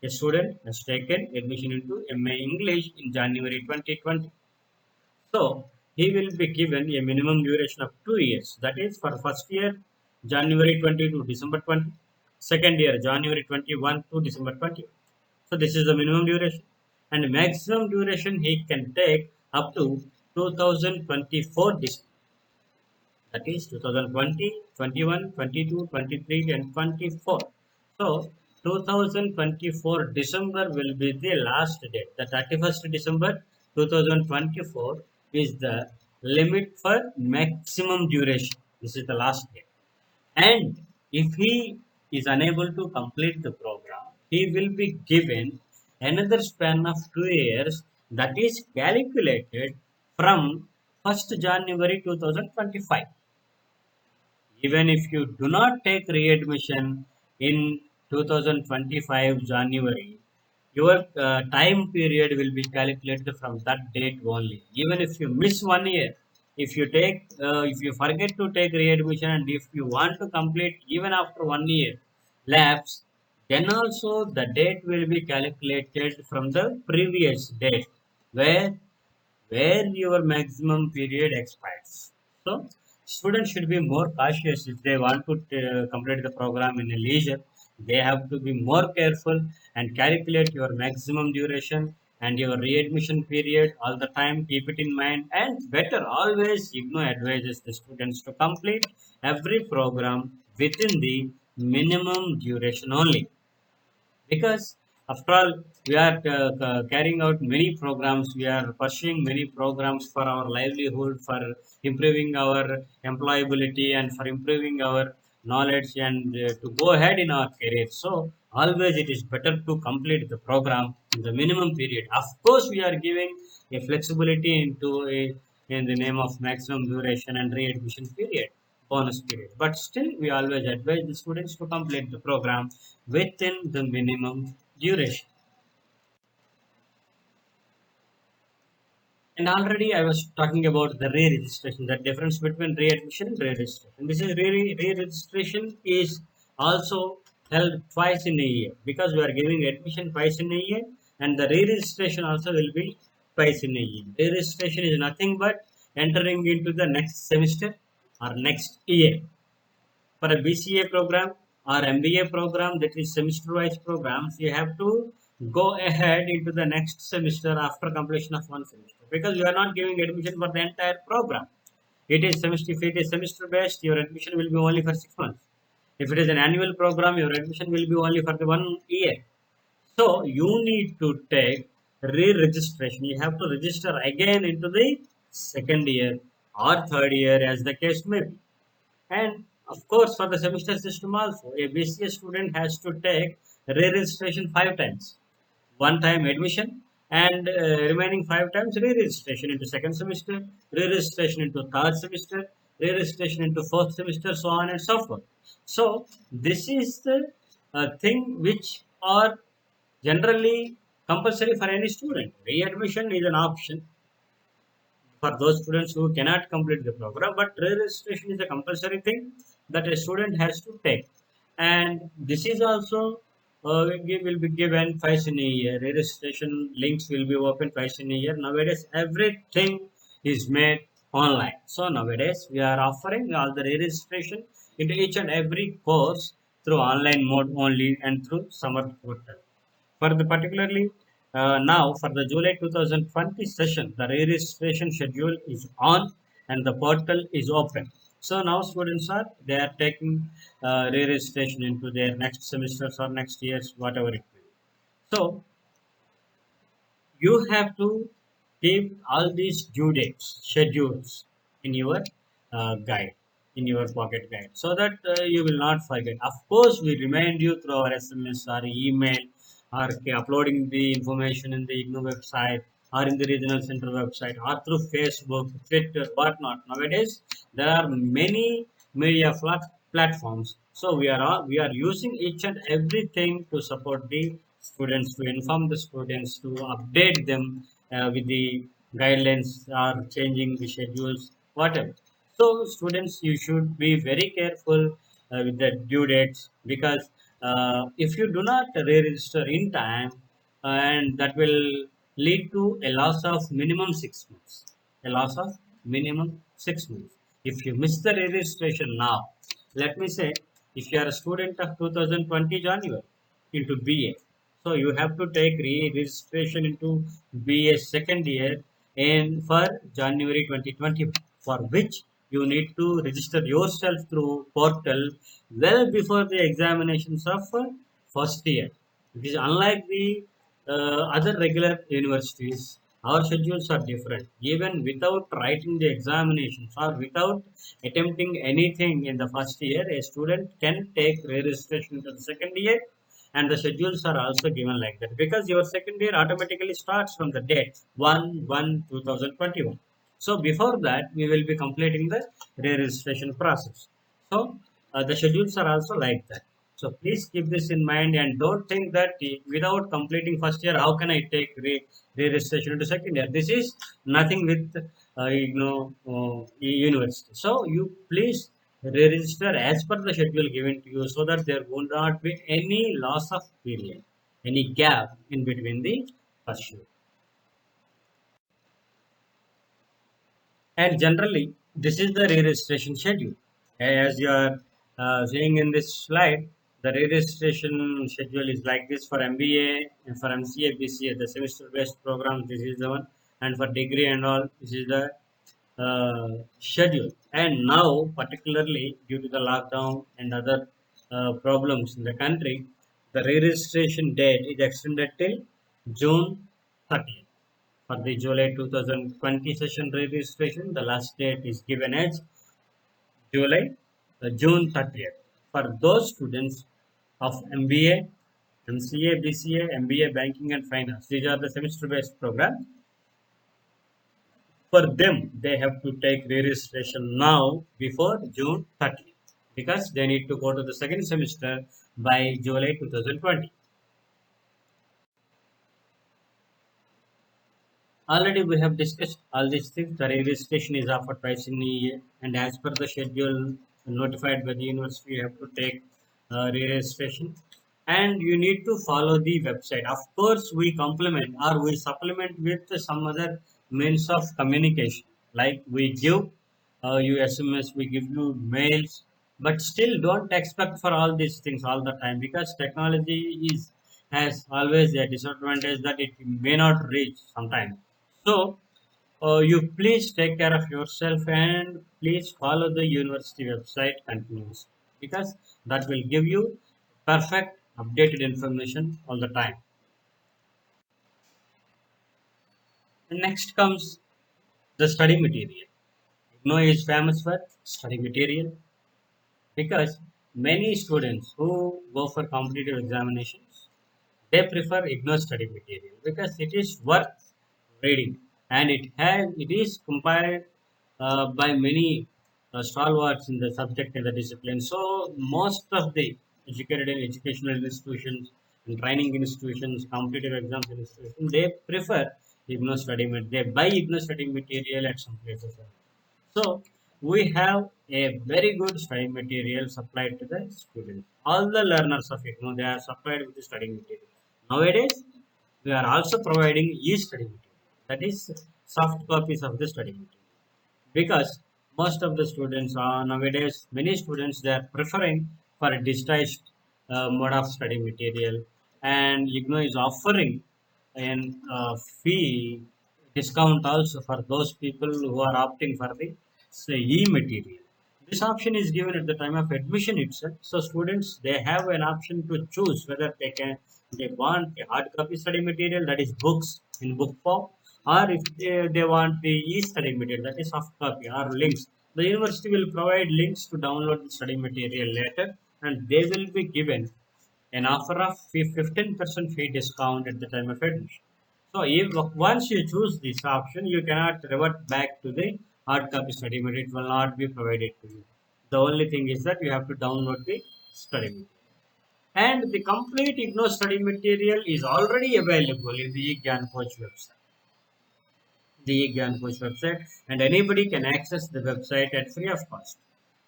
A student has taken admission into MA English in January 2020. So he will be given a minimum duration of 2 years. That is for first year, January 20 to December 20. Second year, January 21 to December 20. So this is the minimum duration. And maximum duration he can take up to 2024 December. That is 2020, 21, 22, 23, and 24. So 2024 December will be the last date. The 31st December 2024 is the limit for maximum duration. This is the last date. And if he is unable to complete the program, he will be given another span of 2 years, that is calculated from 1st January 2025. Even if you do not take readmission in 2025 January, your time period will be calculated from that date only. Even if you miss 1 year, if you forget to take readmission, and if you want to complete even after 1 year lapse, then also the date will be calculated from the previous date where your maximum period expires. So Students should be more cautious if they want to complete the program in a leisure. They have to be more careful and calculate your maximum duration and your readmission period all the time. Keep it in mind, and better always IGNOU advises the students to complete every program within the minimum duration only, because after all we are carrying out many programs, we are pursuing many programs for our livelihood, for improving our employability and for improving our knowledge, and to go ahead in our career. So always it is better to complete the program in the minimum period. Of course we are giving a flexibility into a in the name of maximum duration and readmission period, bonus period. But still, we always advise the students to complete the program within the minimum duration. And already I was talking about the re-registration, the difference between re-admission and re-registration. This is re-registration is also held twice in a year, because we are giving admission twice in a year, and the re-registration also will be twice in a year. Re-registration is nothing but entering into the next semester or next year. For a BCA program or MBA program, that is semester wise programs, you have to go ahead into the next semester after completion of one semester, because you are not giving admission for the entire program. It is semester, if it is semester based, your admission will be only for 6 months. If it is an annual program, your admission will be only for the 1 year. So you need to take re-registration. You have to register again into the second year or third year, as the case may be. And of course, for the semester system also, a BCA student has to take re-registration 5 times. One time admission, and remaining 5 times re-registration into second semester, re-registration into third semester, re-registration into fourth semester, so on and so forth. So this is the thing which are generally compulsory for any student. Re-admission is an option for those students who cannot complete the program, but re-registration is a compulsory thing that a student has to take. And this is also will be given twice in a year. Re-registration links will be open twice in a year. Nowadays, everything is made online. So nowadays, we are offering all the re-registration into each and every course through online mode only and through summer portal. For the particularly now for the July 2020 session, the registration schedule is on and the portal is open. So now students are they are taking re-registration into their next semesters or next years, whatever it will. So you have to keep all these due dates schedules in your guide, in your pocket guide, so that you will not forget. Of course we remind you through our SMS or email, or uploading the information in the IGNOU website or in the regional center website, or through Facebook, Twitter, whatnot. Nowadays there are many media platforms, so we are using each and everything to support the students, to inform the students, to update them with the guidelines or changing the schedules, whatever. So students, you should be very careful with the due dates, because if you do not re-register in time, and that will lead to a loss of minimum 6 months, a loss of minimum 6 months. If you miss the registration now, let me say, if you are a student of 2020 January into BA, so you have to take re-registration into BA second year in for January 2020, for which you need to register yourself through portal well before the examinations of first year. It is unlike the other regular universities. Our schedules are different. Even without writing the examinations or without attempting anything in the first year, a student can take registration to the second year, and the schedules are also given like that, because your second year automatically starts from the date 1/1/2021. So before that we will be completing the re-registration process. So the schedules are also like that. So please keep this in mind, and don't think that without completing first year, how can I take re-registration into second year? This is nothing with university. So you please re-register as per the schedule given to you, so that there would not be any loss of period, any gap in between the first year. And generally, This is the re-registration schedule. As you are seeing in this slide, the re-registration schedule is like this for MBA and for MCA, BCA, the semester-based program. This is the one, and for degree and all, this is the schedule. And now, particularly due to the lockdown and other problems in the country, the re-registration date is extended till June 30th. For the July 2020 session registration, the last date is given as June 30th. For those students of MBA, MCA, BCA, MBA Banking and Finance, these are the semester-based program. For them, they have to take registration now before June 30th because they need to go to the second semester by July 2020. Already we have discussed all these things. The registration is offered twice in a year, and as per the schedule notified by the university, you have to take re-registration, and you need to follow the website. Of course, we complement or we supplement with some other means of communication, like we give you SMS, we give you mails, but still don't expect for all these things all the time because technology is has always a disadvantage that it may not reach sometimes. So, you please take care of yourself and please follow the university website continuously because that will give you perfect updated information all the time. And next comes the study material. IGNOU is famous for study material because many students who go for competitive examinations they prefer IGNOU study material because it is worth reading and it is compiled by many stalwarts in the subject and the discipline. So most of the educated and educational institutions and training institutions, competitive exams institutions, they prefer IGNOU study material. They buy IGNOU study material at some places. So we have a very good study material supplied to the students. All the learners of IGNOU, they are supplied with the study material. Nowadays, we are also providing e-study material. That is soft copies of the study material because most of the students are nowadays many students they are preferring for a digitized mode of study material, and IGNOU is offering an fee discount also for those people who are opting for the say e-material. This option is given at the time of admission itself, so students they have an option to choose whether they want a hard copy study material, that is books in book form, or if they want the e-study material, that is soft copy or links. The university will provide links to download the study material later, and they will be given an offer of 15% fee discount at the time of admission. So if once you choose this option, you cannot revert back to the hard copy study material. It will not be provided to you. The only thing is that you have to download the study material. And the complete IGNOU study material is already available in the eGyan Coach website. The eGyan Coach website, and anybody can access the website at free of cost.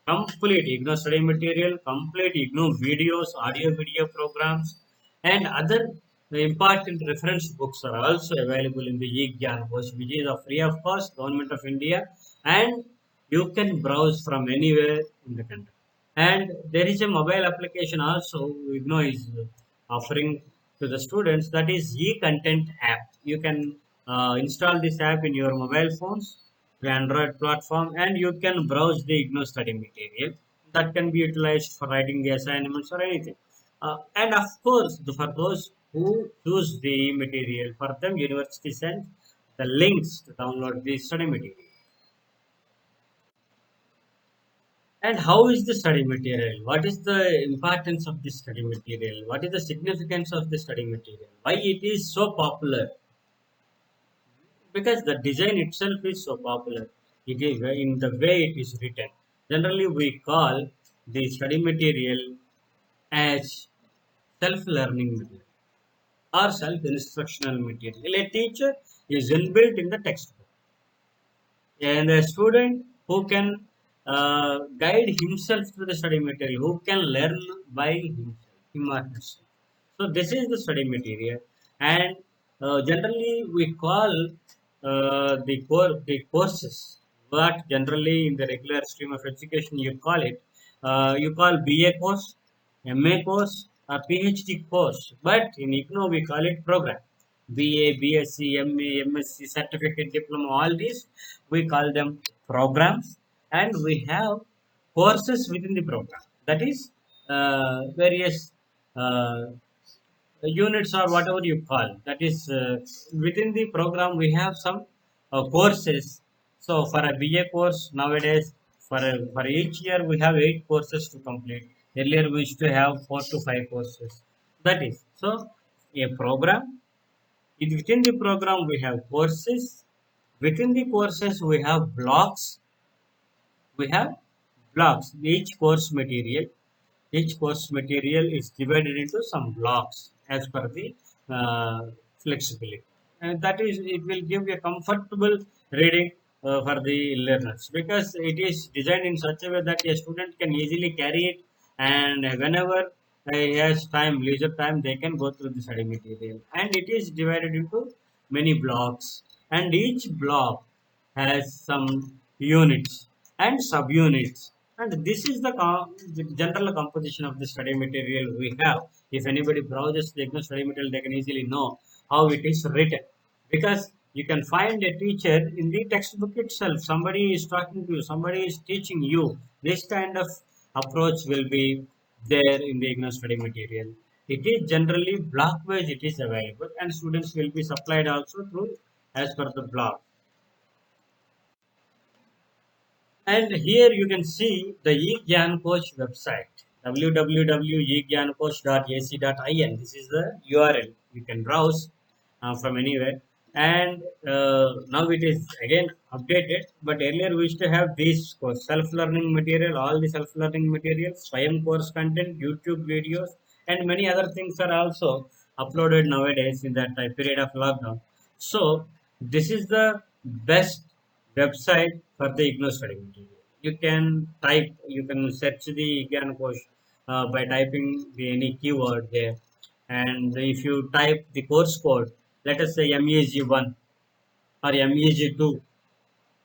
Complete IGNOU study material, complete IGNOU videos, audio video programs, and other important reference books are also available in the eGyan Coach, which is a free of cost, Government of India, and you can browse from anywhere in the country. And there is a mobile application also IGNOU is offering to the students, that is e-content app. You can install this app in your mobile phones, the Android platform, and you can browse the IGNOU study material that can be utilized for writing the assignments or anything. And of course, for those who choose the material, for them university sends the links to download the study material. And how is the study material? What is the importance of the study material? What is the significance of the study material? Why it is so popular? Because the design itself is so popular. It is in the way it is written. Generally, we call the study material as self-learning material or self-instructional material. A teacher is inbuilt in the textbook, and a student who can guide himself through the study material, who can learn by himself, him or herself. So this is the study material, and generally we call the courses what generally in the regular stream of education you call it. You call BA course, MA course, or PhD course, but in IGNOU we call it program. BA, BSc, MA, MSc, certificate, diploma, all these we call them programs, and we have courses within the program. That is various uh, units or whatever you call. That is within the program we have some courses. So for a BA course nowadays, for each year we have 8 courses to complete. Earlier we used to have 4 to 5 courses. That is so a program. Within the program we have courses. Within the courses we have blocks. We have blocks. Each course material is divided into some blocks as per the uh, flexibility, and that is it will give a comfortable reading for the learners, because it is designed in such a way that a student can easily carry it, and whenever he has time, leisure time, they can go through the study material. And it is divided into many blocks, and each block has some units and subunits, and this is the general composition of the study material we have. If anybody browses the Igno study material, they can easily know how it is written, because you can find a teacher in the textbook itself. Somebody is talking to you, somebody is teaching you. This kind of approach will be there in the Igno study material. It is generally block wise it is available, and students will be supplied also through as per the block. And here you can see the eGyan Coach website, www.egyancoach.ac.in. This is the URL. You can browse from anywhere. And now it is again updated. But earlier we used to have these self-learning material, all the self-learning materials, Swayam course content, YouTube videos, and many other things are also uploaded nowadays in that period of lockdown. So this is the best website for the IGNOU study material. You can you can search the IGNOU course by typing any keyword there. And if you type the course code, let us say MEG1 or MEG2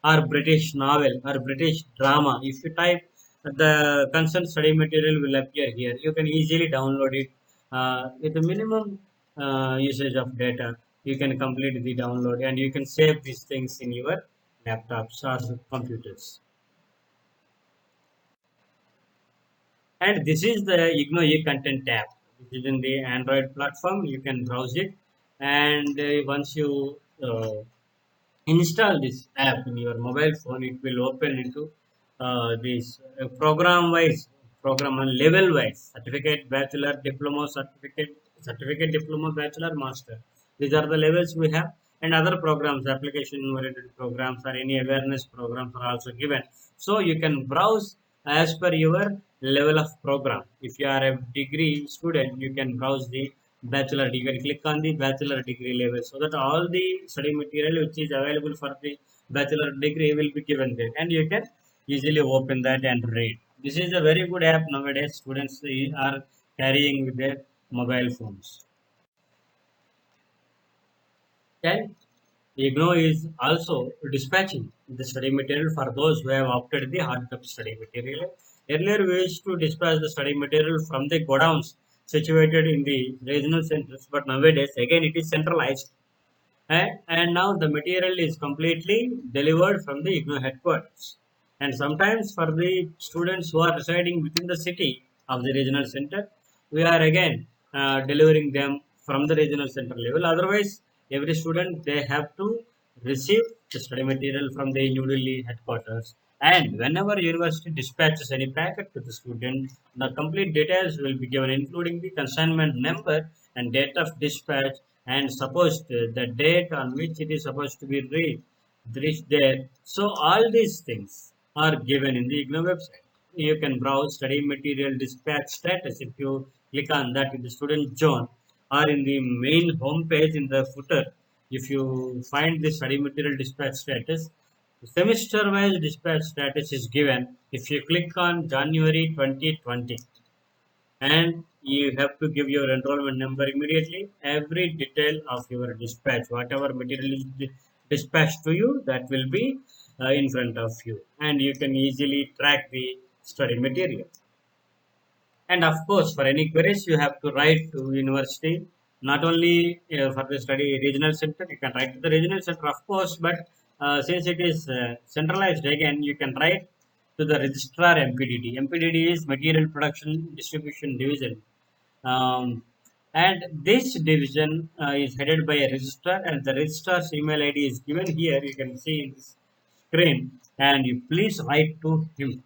or British novel or British drama, if you type, the concerned study material will appear here. You can easily download it with a minimum usage of data. You can complete the download, and you can save these things in your laptops or computers. And this is the IGNOU e-content tab, which is in the Android platform. You can browse it, and once you install this app in your mobile phone, it will open into this program and level wise, certificate, bachelor, diploma, certificate, diploma, bachelor, master. These are the levels we have, and other programs, application oriented programs, or any awareness programs are also given. So you can browse as per your level of program. If you are a degree student, you can browse the bachelor degree. You can click on the bachelor degree level, so that all the study material which is available for the bachelor degree will be given there, and you can easily open that and read. This is a very good app nowadays. Students are carrying with their mobile phones. And IGNOU is also dispatching the study material for those who have opted the hard copy study material. Earlier, we used to dispatch the study material from the godowns situated in the regional centers, but nowadays, again, it is centralized. And now the material is completely delivered from the IGNOU headquarters. And sometimes for the students who are residing within the city of the regional center, we are again delivering them from the regional center level. Otherwise, every student, they have to receive the study material from the New Delhi headquarters. And whenever university dispatches any packet to the student, the complete details will be given, including the consignment number and date of dispatch, and supposed the date on which it is supposed to be reached there. So all these things are given in the IGNOU website. You can browse study material dispatch status. If you click on that in the student zone or in the main home page in the footer, if you find the study material dispatch status, semester wise dispatch status is given. If you click on January 2020, and you have to give your enrollment number immediately, every detail of your dispatch, whatever material is dispatched to you, that will be in front of you, and you can easily track the study material. And of course, for any queries, you have to write to university. Not only for the study regional center, you can write to the regional center, of course, but since it is centralized again, you can write to the registrar MPDD. MPDD is Material Production Distribution Division. Um, and this division is headed by a registrar, and the registrar's email ID is given here. You can see in this screen, and you please write to him.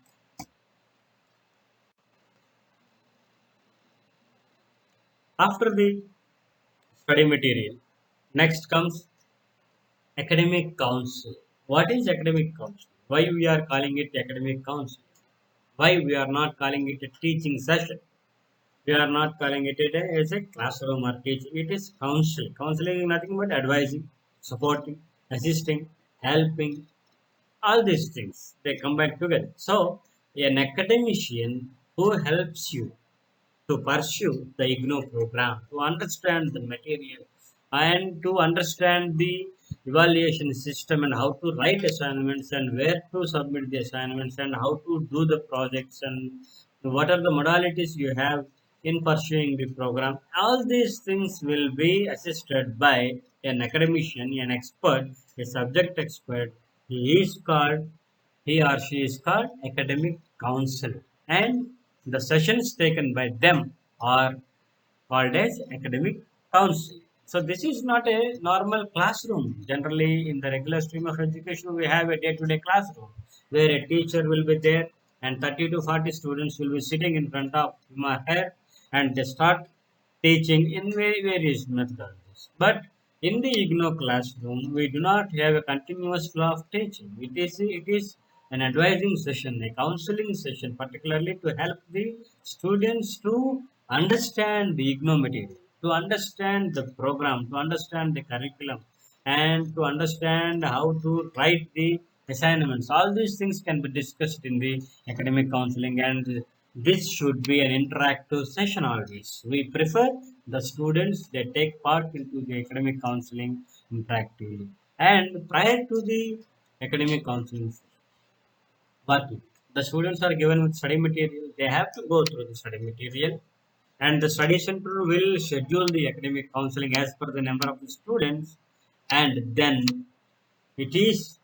After the study material, next comes academic council. What is academic council? Why we are calling it academic council? Why we are not calling it a teaching session? We are not calling it as a classroom or teaching. It is counsel. Counseling is nothing but advising, supporting, assisting, helping, all these things. They combine together. So, an academician who helps you to pursue the IGNOU program, to understand the material, and to understand the evaluation system and how to write assignments and where to submit the assignments and how to do the projects and what are the modalities you have in pursuing the program. All these things will be assisted by an academician, an expert, a subject expert. He is called, he or she is called academic counselor, and the sessions taken by them are called as academic council. So this is not a normal classroom. Generally, in the regular stream of education, we have a day-to-day classroom where a teacher will be there and 30 to 40 students will be sitting in front of him or her, and they start teaching in various methodologies. But in the IGNOU classroom, we do not have a continuous flow of teaching. It is an advising session, a counseling session, particularly to help the students to understand the IGNOU material, to understand the program, to understand the curriculum, and to understand how to write the assignments. All these things can be discussed in the academic counseling, and this should be an interactive session always. We prefer the students they take part into the academic counseling interactively. And prior to the academic counseling, what the students are given with study material, they have to go through the study material, and the study center will schedule the academic counseling as per the number of the students, and then it is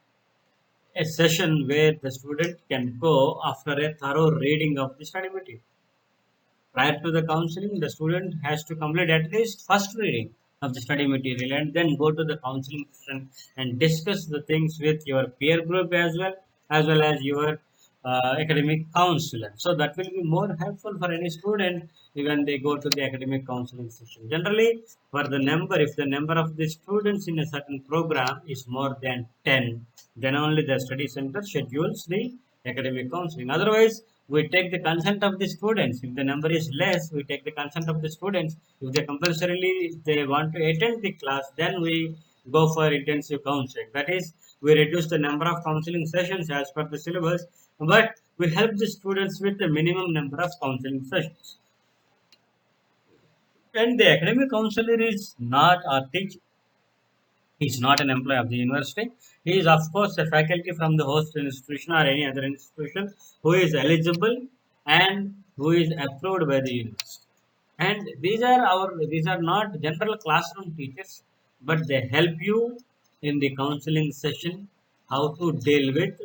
a session where the student can go after a thorough reading of the study material. Prior to the counseling, the student has to complete at least first reading of the study material and then go to the counseling session and discuss the things with your peer group as well as your academic counselor. So that will be more helpful for any student when they go to the academic counseling session. Generally, for the number, if the number of the students in a certain program is more than 10, then only the study center schedules the academic counseling. Otherwise, we take the consent of the students. If the number is less, we take the consent of the students. If they compulsorily they want to attend the class, then we go for intensive counseling. That is, we reduce the number of counseling sessions as per the syllabus, but we help the students with the minimum number of counseling sessions. And the academic counselor is not a teacher. He is not an employee of the university. He is, of course, a faculty from the host institution or any other institution who is eligible and who is approved by the university. And these are not general classroom teachers, but they help you in the counseling session how to deal with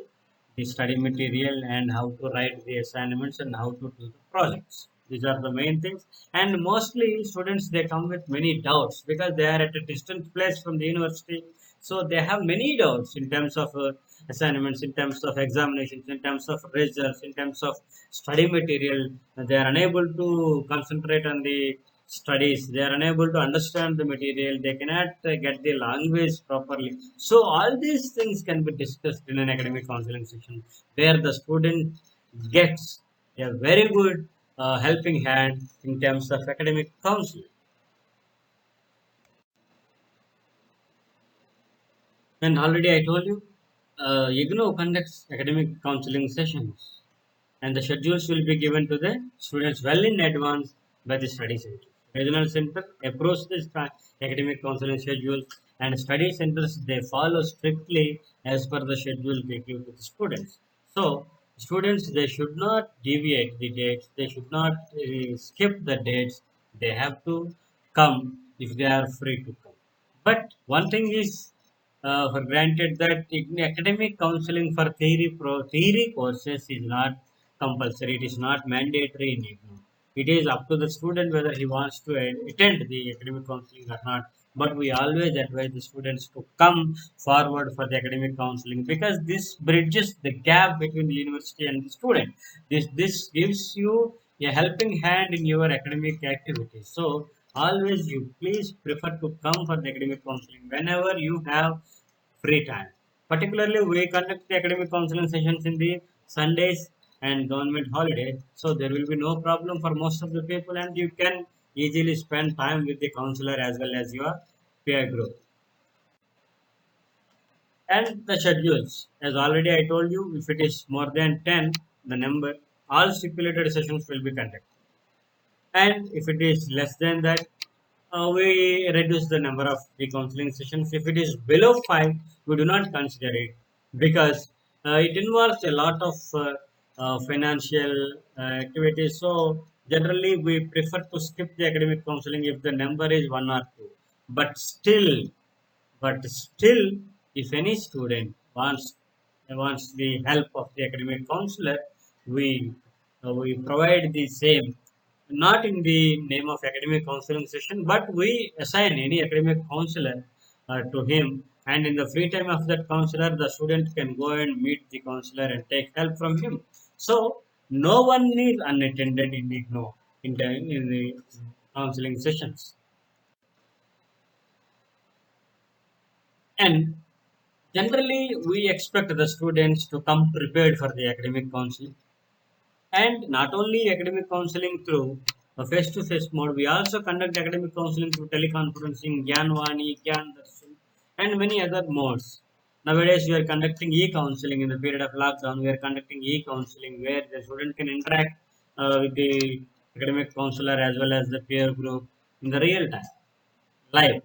the study material and how to write the assignments and how to do the projects. These are the main things. And mostly students they come with many doubts because they are at a distant place from the university. So they have many doubts in terms of assignments, in terms of examinations, in terms of results, in terms of study material. They are unable to concentrate on the studies. They are unable to understand the material. They cannot get the language properly. So all these things can be discussed in an academic counseling session where the student gets a very good helping hand in terms of academic counseling. And already I told you, IGNOU conducts academic counseling sessions, and the schedules will be given to the students well in advance by the study center. Regional center approves the academic counseling schedule, and study centers they follow strictly as per the schedule they give to the students. So students they should not deviate the dates. They should not skip the dates. They have to come if they are free to come. But one thing is for granted that academic counseling for theory courses is not compulsory. It is not mandatory in IGNOU. It is up to the student whether he wants to attend the academic counseling or not. But we always advise the students to come forward for the academic counseling because this bridges the gap between the university and the student. This gives you a helping hand in your academic activities. So always you please prefer to come for the academic counseling whenever you have free time. Particularly, we conduct the academic counseling sessions in the Sundays and government holidays, so there will be no problem for most of the people, and you can easily spend time with the counselor as well as your peer group. And the schedules, as already I told you, if it is more than 10, the number, all stipulated sessions will be conducted. And if it is less than that, we reduce the number of the counseling sessions. If it is below 5, we do not consider it because it involves a lot of financial activities. So generally, we prefer to skip the academic counseling if the number is 1 or 2. But still, but still, if any student wants the help of the academic counselor, we provide the same, not in the name of academic counseling session, but we assign any academic counselor to him, and in the free time of that counselor, the student can go and meet the counselor and take help from him. So no one is unattended in the no in the counseling sessions. And generally, we expect the students to come prepared for the academic counseling. And not only academic counseling through a face-to-face mode, we also conduct academic counseling through teleconferencing, Gyanvani, Gyandarshan, and many other modes. Nowadays, we are conducting e-counseling in the period of lockdown. We are conducting e-counseling where the student can interact with the academic counselor as well as the peer group in the real time live.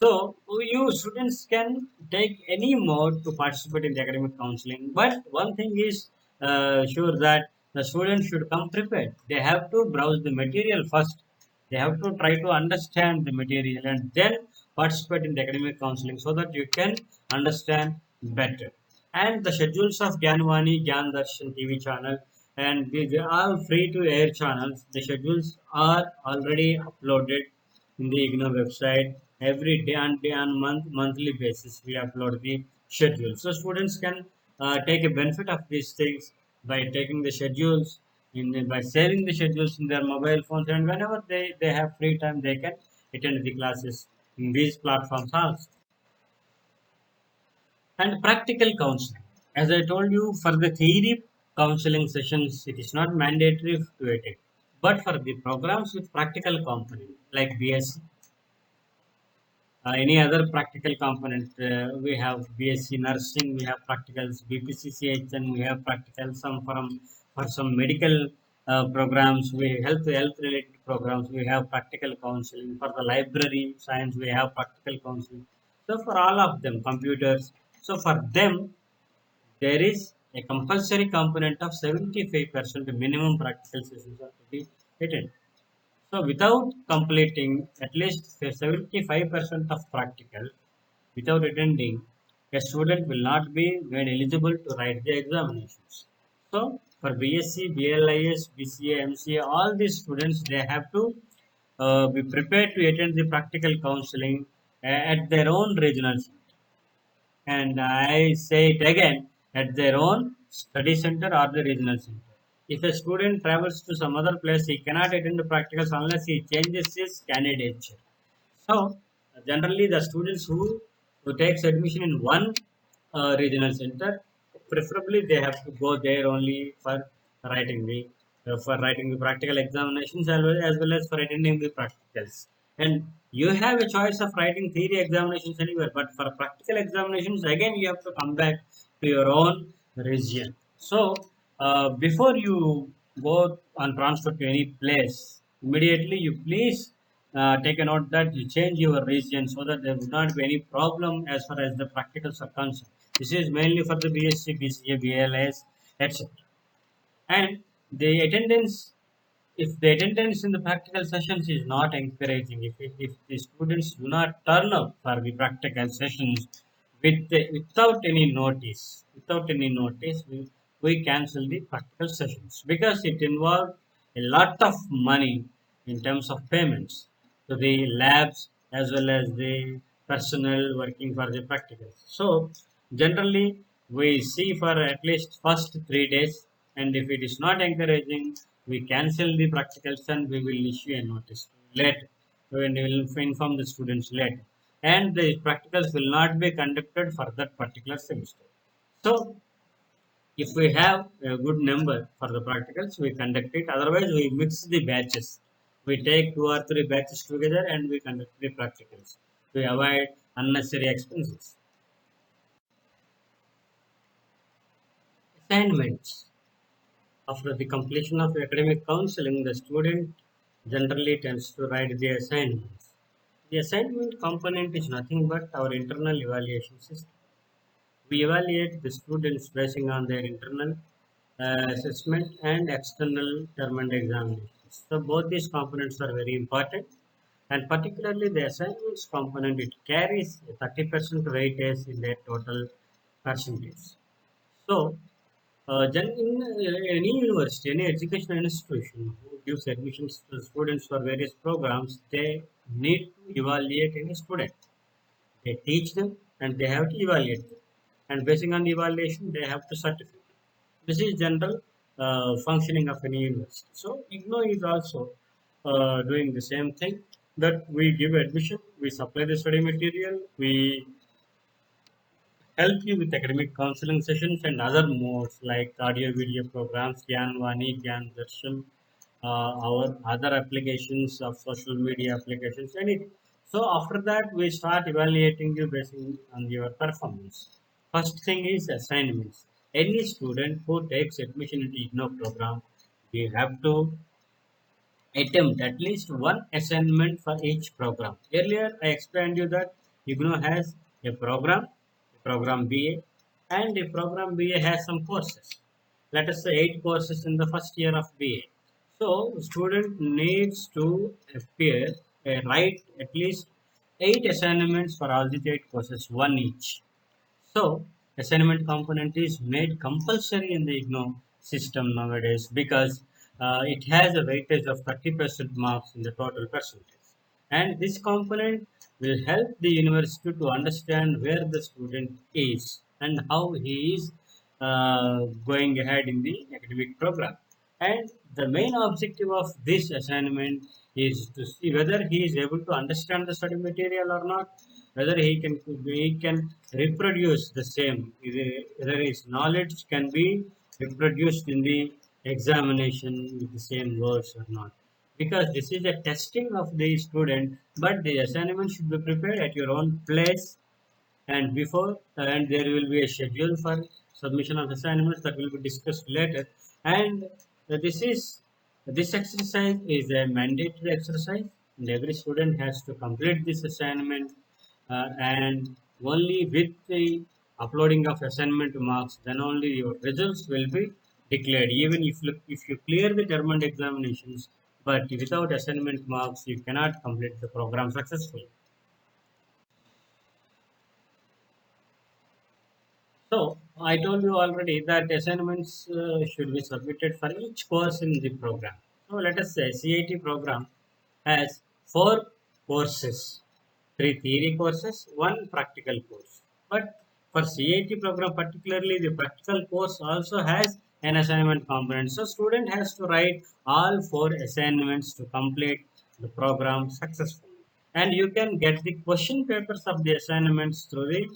So you students can take any mode to participate in the academic counseling. But one thing is sure that the students should come prepared. They have to browse the material first. They have to try to understand the material and then participate in the academic counseling so that you can understand better. And the schedules of Gyanvani, Gyan Darshan TV channel, and these are all free to air channels. The schedules are already uploaded in the IGNOU website. Every day on monthly basis we upload the schedule. So students can take a benefit of these things by taking the schedules by saving the schedules in their mobile phones, and whenever they have free time they can attend the classes in these platforms also. And practical counseling. As I told you, for the theory counseling sessions, it is not mandatory to attend. But for the programs with practical component like BSc, any other practical component, we have BSc nursing, we have practicals, BPCCHN, we have practicals some from for some medical programs, we health related programs, we have practical counseling. For the library science, we have practical counseling. So for all of them, computers. So for them, there is a compulsory component of 75% minimum practical sessions are to be attended. So without completing at least 75% of practical, without attending, a student will not be made eligible to write the examinations. So for BSc, BLIS, BCA, MCA, all these students they have to be prepared to attend the practical counseling at their own regional center. And I say it again, at their own study center or the regional center. If a student travels to some other place, he cannot attend the practicals unless he changes his candidature. So, generally, the students who takes admission in one regional center, preferably they have to go there only for writing the practical examinations as well as for attending the practicals. And you have a choice of writing theory examinations anywhere, but for practical examinations, again you have to come back to your own region. So, before you go on transfer to any place, immediately you please take a note that you change your region so that there will not be any problem as far as the practicals are concerned. This is mainly for the BSc, BCA, BLS, etc. And the attendance, if the attendance in the practical sessions is not encouraging, if the students do not turn up for the practical sessions without any notice, we cancel the practical sessions because it involved a lot of money in terms of payments to the labs as well as the personnel working for the practicals. So generally we see for at least first 3 days, and if it is not encouraging, we cancel the practicals and we will issue a notice later. We will inform the students later, and the practicals will not be conducted for that particular semester. So if we have a good number for the practicals, we conduct it. Otherwise, we mix the batches. We take 2 or 3 batches together and we conduct the practicals. We avoid unnecessary expenses. Assignments. After the completion of academic counseling, the student generally tends to write the assignments. The assignment component is nothing but our internal evaluation system. We evaluate the students basing on their internal assessment and external term and examinations. So both these components are very important, and particularly the assignments component, it carries a 30% weightage in their total percentage. So in any university, any educational institution who gives admissions to students for various programs, they need to evaluate any student. They teach them and they have to evaluate them. And basing on the evaluation, they have to certify. This is general functioning of any university. So IGNOU is also doing the same thing, that we give admission, we supply the study material, we help you with academic counseling sessions and other modes like audio video programs, Gyanvani, Gyan Darshan, our other applications of social media applications, anything. So after that, we start evaluating you based on your performance. First thing is assignments. Any student who takes admission into IGNOU program, we have to attempt at least one assignment for each program. Earlier, I explained you that IGNOU has a program BA, and a program BA has some courses. Let us say 8 courses in the first year of BA. So, student needs to write at least 8 assignments for all the 8 courses, one each. So, assignment component is made compulsory in the IGNOU system nowadays because it has a weightage of 30% marks in the total percentage. And this component will help the university to understand where the student is and how he is going ahead in the academic program. And the main objective of this assignment is to see whether he is able to understand the study material or not, whether he can reproduce the same, whether his knowledge can be reproduced in the examination with the same words or not. Because this is a testing of the student, but the assignment should be prepared at your own place and before, and there will be a schedule for submission of assignments that will be discussed later. And this exercise is a mandatory exercise, and every student has to complete this assignment, and only with the uploading of assignment marks, then only your results will be declared. Even if you clear the term and examinations, but without assignment marks, you cannot complete the program successfully. So I told you already that assignments should be submitted for each course in the program. So let us say CIT program has 4 courses, 3 theory courses, one practical course. But for CIT program particularly, the practical course also has an assignment component. So student has to write all 4 assignments to complete the program successfully. And you can get the question papers of the assignments through the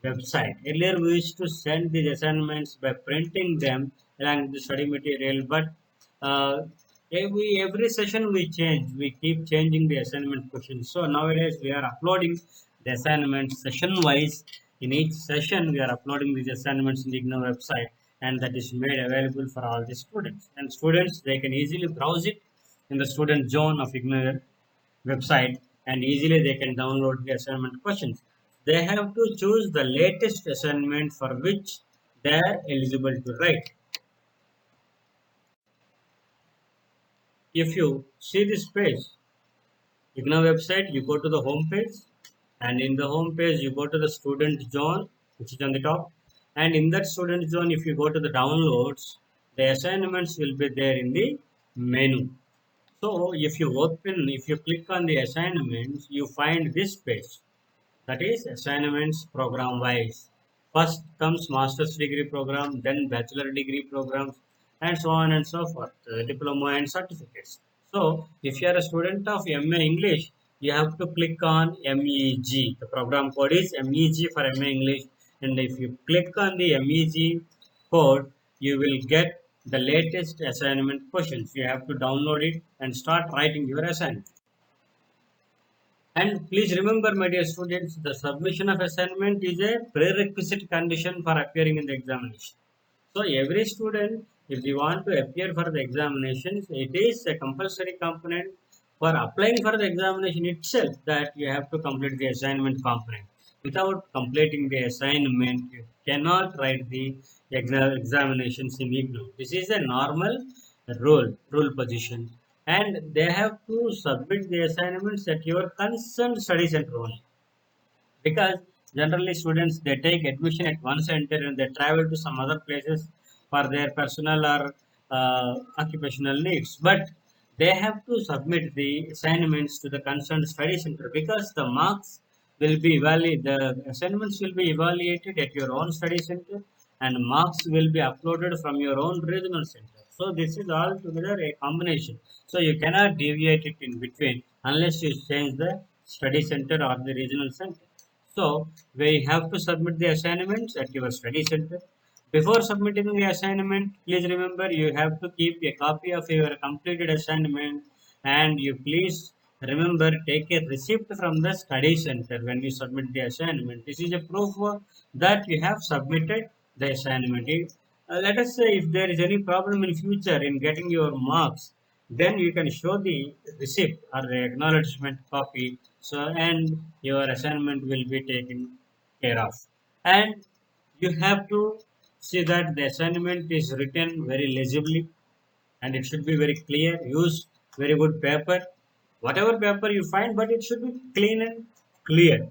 website. Earlier, we used to send these assignments by printing them along with the study material, but uh, every session we change, we keep changing the assignment questions. So nowadays, we are uploading the assignments session wise. In each session, we are uploading these assignments in the IGNOU website, and that is made available for all the students. And students, they can easily browse it in the student zone of IGNOU website, and easily they can download the assignment questions. They have to choose the latest assignment for which they are eligible to write. If you see this page, IGNOU website, you go to the home page, and in the home page you go to the student zone, which is on the top, and in that student zone, if you go to the downloads, the assignments will be there in the menu. So if you click on the assignments, you find this page, that is assignments program wise. First comes master's degree program, then bachelor degree programs, and so on and so forth, diploma and certificates. So if you are a student of MA English, you have to click on MEG. The program code is MEG for MA English, and if you click on the MEG code, you will get the latest assignment questions. You have to download it and start writing your assignment. And please remember, my dear students, the submission of assignment is a prerequisite condition for appearing in the examination. So every student, if they want to appear for the examinations, it is a compulsory component for applying for the examination itself that you have to complete the assignment component. Without completing the assignment, you cannot write the examinations in IGNOU. This is a normal rule position, and they have to submit the assignments at your concerned study center only, because generally students they take admission at one center and they travel to some other places for their personal or occupational needs, but they have to submit the assignments to the concerned study center, because the marks will be the assignments will be evaluated at your own study center, and marks will be uploaded from your own regional center. So this is all together a combination, so you cannot deviate it in between unless you change the study center or the regional center. So we have to submit the assignments at your study center. Before submitting the assignment, please remember you have to keep a copy of your completed assignment, and you please remember take a receipt from the study center when you submit the assignment. This is a proof that you have submitted the assignment. Let us say if there is any problem in future in getting your marks, then you can show the receipt or the acknowledgement copy, so and your assignment will be taken care of. And you have to see that the assignment is written very legibly, and it should be very clear. Use very good paper, whatever paper you find, but it should be clean and clear,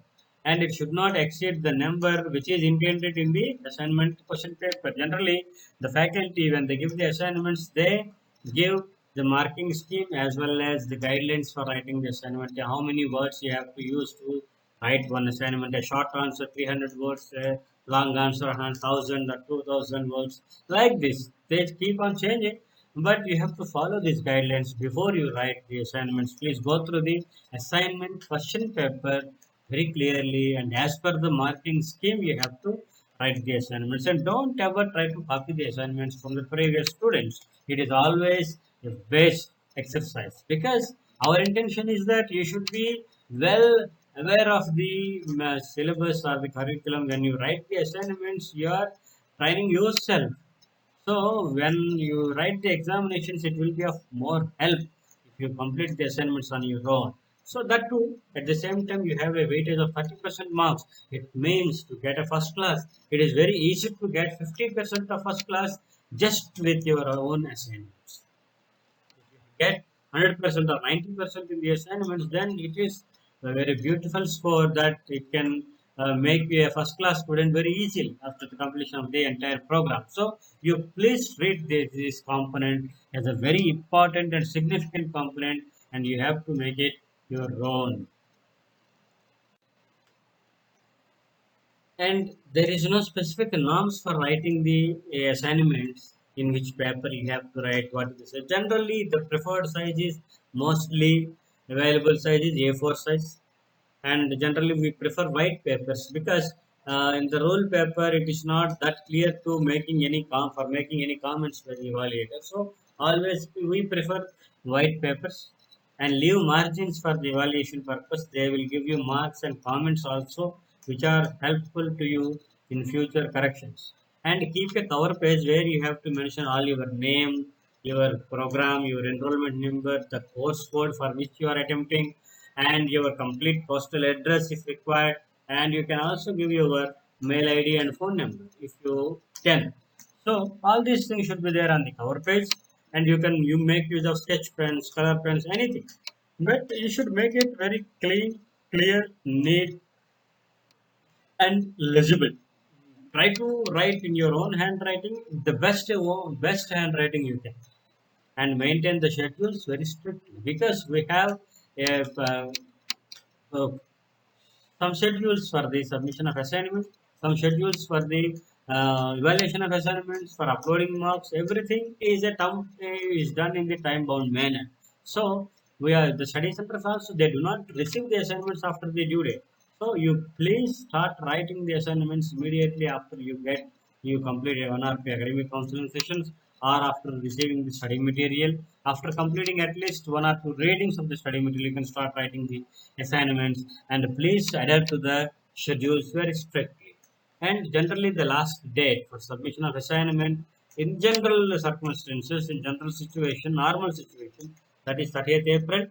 and it should not exceed the number which is intended in the assignment question paper. Generally, the faculty when they give the assignments, they give the marking scheme as well as the guidelines for writing the assignment, how many words you have to use to write one assignment. A short answer 300 words, a long answer 1000 or 2000 words, like this they keep on changing, but you have to follow these guidelines before you write the assignments. Please go through the assignment question paper very clearly, and as per the marking scheme you have to write the assignments, and don't ever try to copy the assignments from the previous students. It is always a waste exercise, because our intention is that you should be well aware of the syllabus or the curriculum. When you write the assignments, you are training yourself, so when you write the examinations, it will be of more help if you complete the assignments on your own. So that too, at the same time, you have a weightage of 30% marks. It means to get a first class, it is very easy to get 50% of first class just with your own assignments. If you get 100% or 90% in the assignments, then it is a very beautiful score that it can make you a first class student very easily after the completion of the entire program. So you please treat this component as a very important and significant component, and you have to make it your own. And there is no specific norms for writing the assignments, in which paper you have to write what is the generally the preferred size is mostly available size is A4 size, and generally we prefer white papers, because in the rule paper it is not that clear to making any for making any comments by the evaluator. So always we prefer white papers, and leave margins for the evaluation purpose. They will give you marks and comments also, which are helpful to you in future corrections. And keep a cover page where you have to mention all your name, your program, your enrollment number, the course code for which you are attempting, and your complete postal address if required, and you can also give your mail ID and phone number if you can. So all these things should be there on the cover page, and you make use of sketch pens, color pens, anything, but you should make it very clean, clear, neat, and legible. Try to write in your own handwriting, the best handwriting you can, and maintain the schedules very strictly, because we have a, uh, some schedules for the submission of assignments, some schedules for the evaluation of assignments, for uploading marks. Everything is done in the time bound manner. So we are the study centers also, they do not receive the assignments after the due date. So you please start writing the assignments immediately after you complete a 1 or 2 academic counseling sessions, or after receiving the study material. After completing at least 1 or 2 readings of the study material, you can start writing the assignments, and please adhere to the schedules very strictly. And generally, the last date for submission of assignment in general circumstances, in general situation, normal situation, that is 30th April.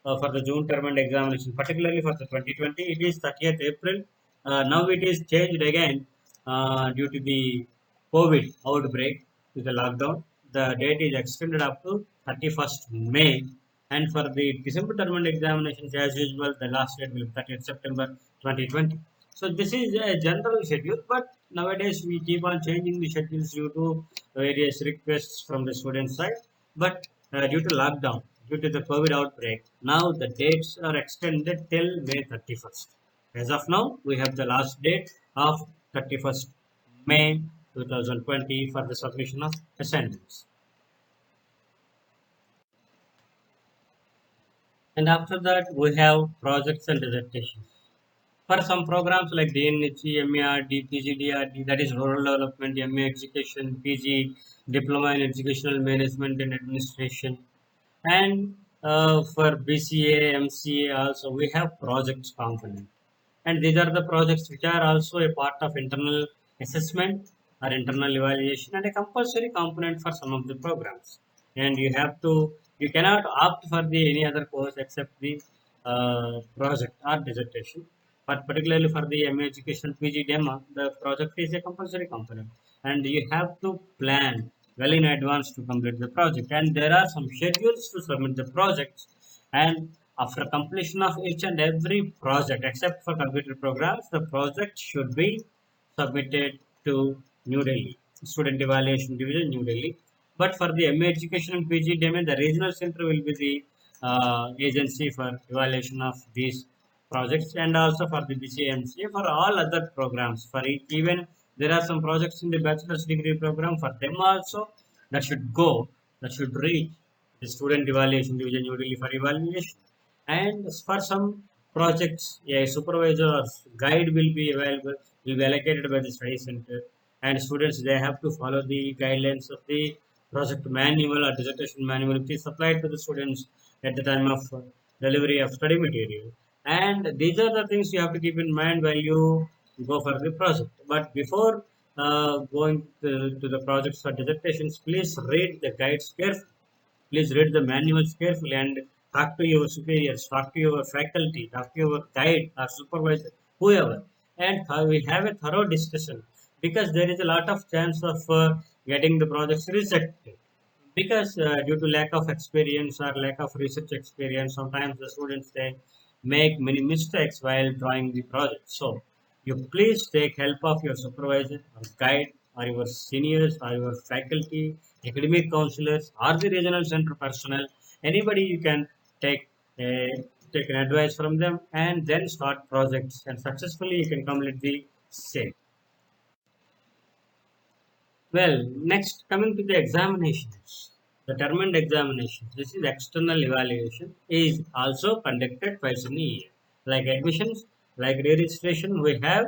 For the June term and examination, particularly for the 2020, it is 30th April. Now it is changed again due to the COVID outbreak, to the lockdown. The date is extended up to 31st May. And for the December term and examinations, as usual, the last date will be 30th September 2020. So this is a general schedule, but nowadays we keep on changing the schedules due to various requests from the student side. But due to lockdown, due to the COVID outbreak, now the dates are extended till May 31st. As of now, we have the last date of 31st May 2020 for the submission of assignments. And after that, we have projects and dissertations. For some programs like DNHE, MERD, PGDRD, that is Rural Development, MA Education, PG, Diploma in Educational Management and Administration, and for BCA, MCA also we have projects component, and these are the projects which are also a part of internal assessment or internal evaluation, and a compulsory component for some of the programs. And you cannot opt for the any other course except the project or dissertation. But particularly for the MA Education PG demo, the project is a compulsory component, and you have to plan well in advance to complete the project. And there are some schedules to submit the projects, and after completion of each and every project, except for computer programs, the project should be submitted to New Delhi, Student Evaluation Division, New Delhi. But for the MA Education and PG domain, the regional center will be the agency for evaluation of these projects, and also for the BCMCA for all other programs. For each, even there are some projects in the bachelor's degree program, for them also that should reach the Student Evaluation Division New Delhi for evaluation. And for some projects, a supervisor or guide will be allocated by the study center, and students they have to follow the guidelines of the project manual or dissertation manual, which is supplied to the students at the time of delivery of study material. And these are the things you have to keep in mind while you go for the project. But before going to the projects or dissertations, please read the guides carefully. Please read the manuals carefully, and talk to your superiors, talk to your faculty, talk to your guide or supervisor, whoever, and we have a thorough discussion, because there is a lot of chance of getting the projects rejected, because due to lack of experience or lack of research experience, sometimes the students they make many mistakes while drawing the project. So you please take help of your supervisor or guide, or your seniors, or your faculty, academic counselors, or the regional center personnel. Anybody you can take uh, take an advice from them, and then start projects, and successfully you can complete the same. Well, next coming to the examinations, the term and examinations. This is external evaluation is also conducted twice in a year. Like admissions, like re-registration, we have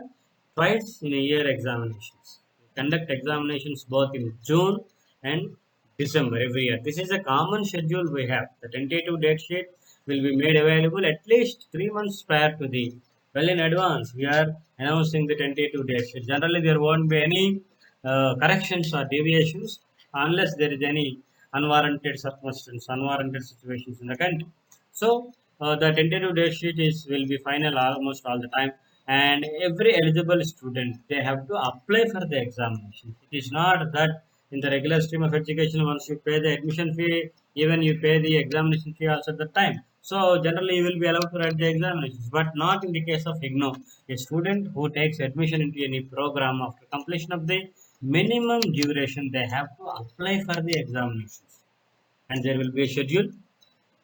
twice in a year examinations. We conduct examinations both in June and December every year. This is a common schedule we have. The tentative date sheet will be made available at least 3 months prior to the well in advance. We are announcing the tentative date sheet. Generally, there won't be any corrections or deviations unless there is any unwarranted circumstance, unwarranted situations in the country. So the tentative date sheet is will be final almost all the time, and every eligible student they have to apply for the examination. It is not that in the regular stream of education once you pay the admission fee, even you pay the examination fee also at the time. So generally you will be allowed to write the examinations, but not in the case of IGNOU. A student who takes admission into any program after completion of the minimum duration, they have to apply for the examinations, and there will be a schedule,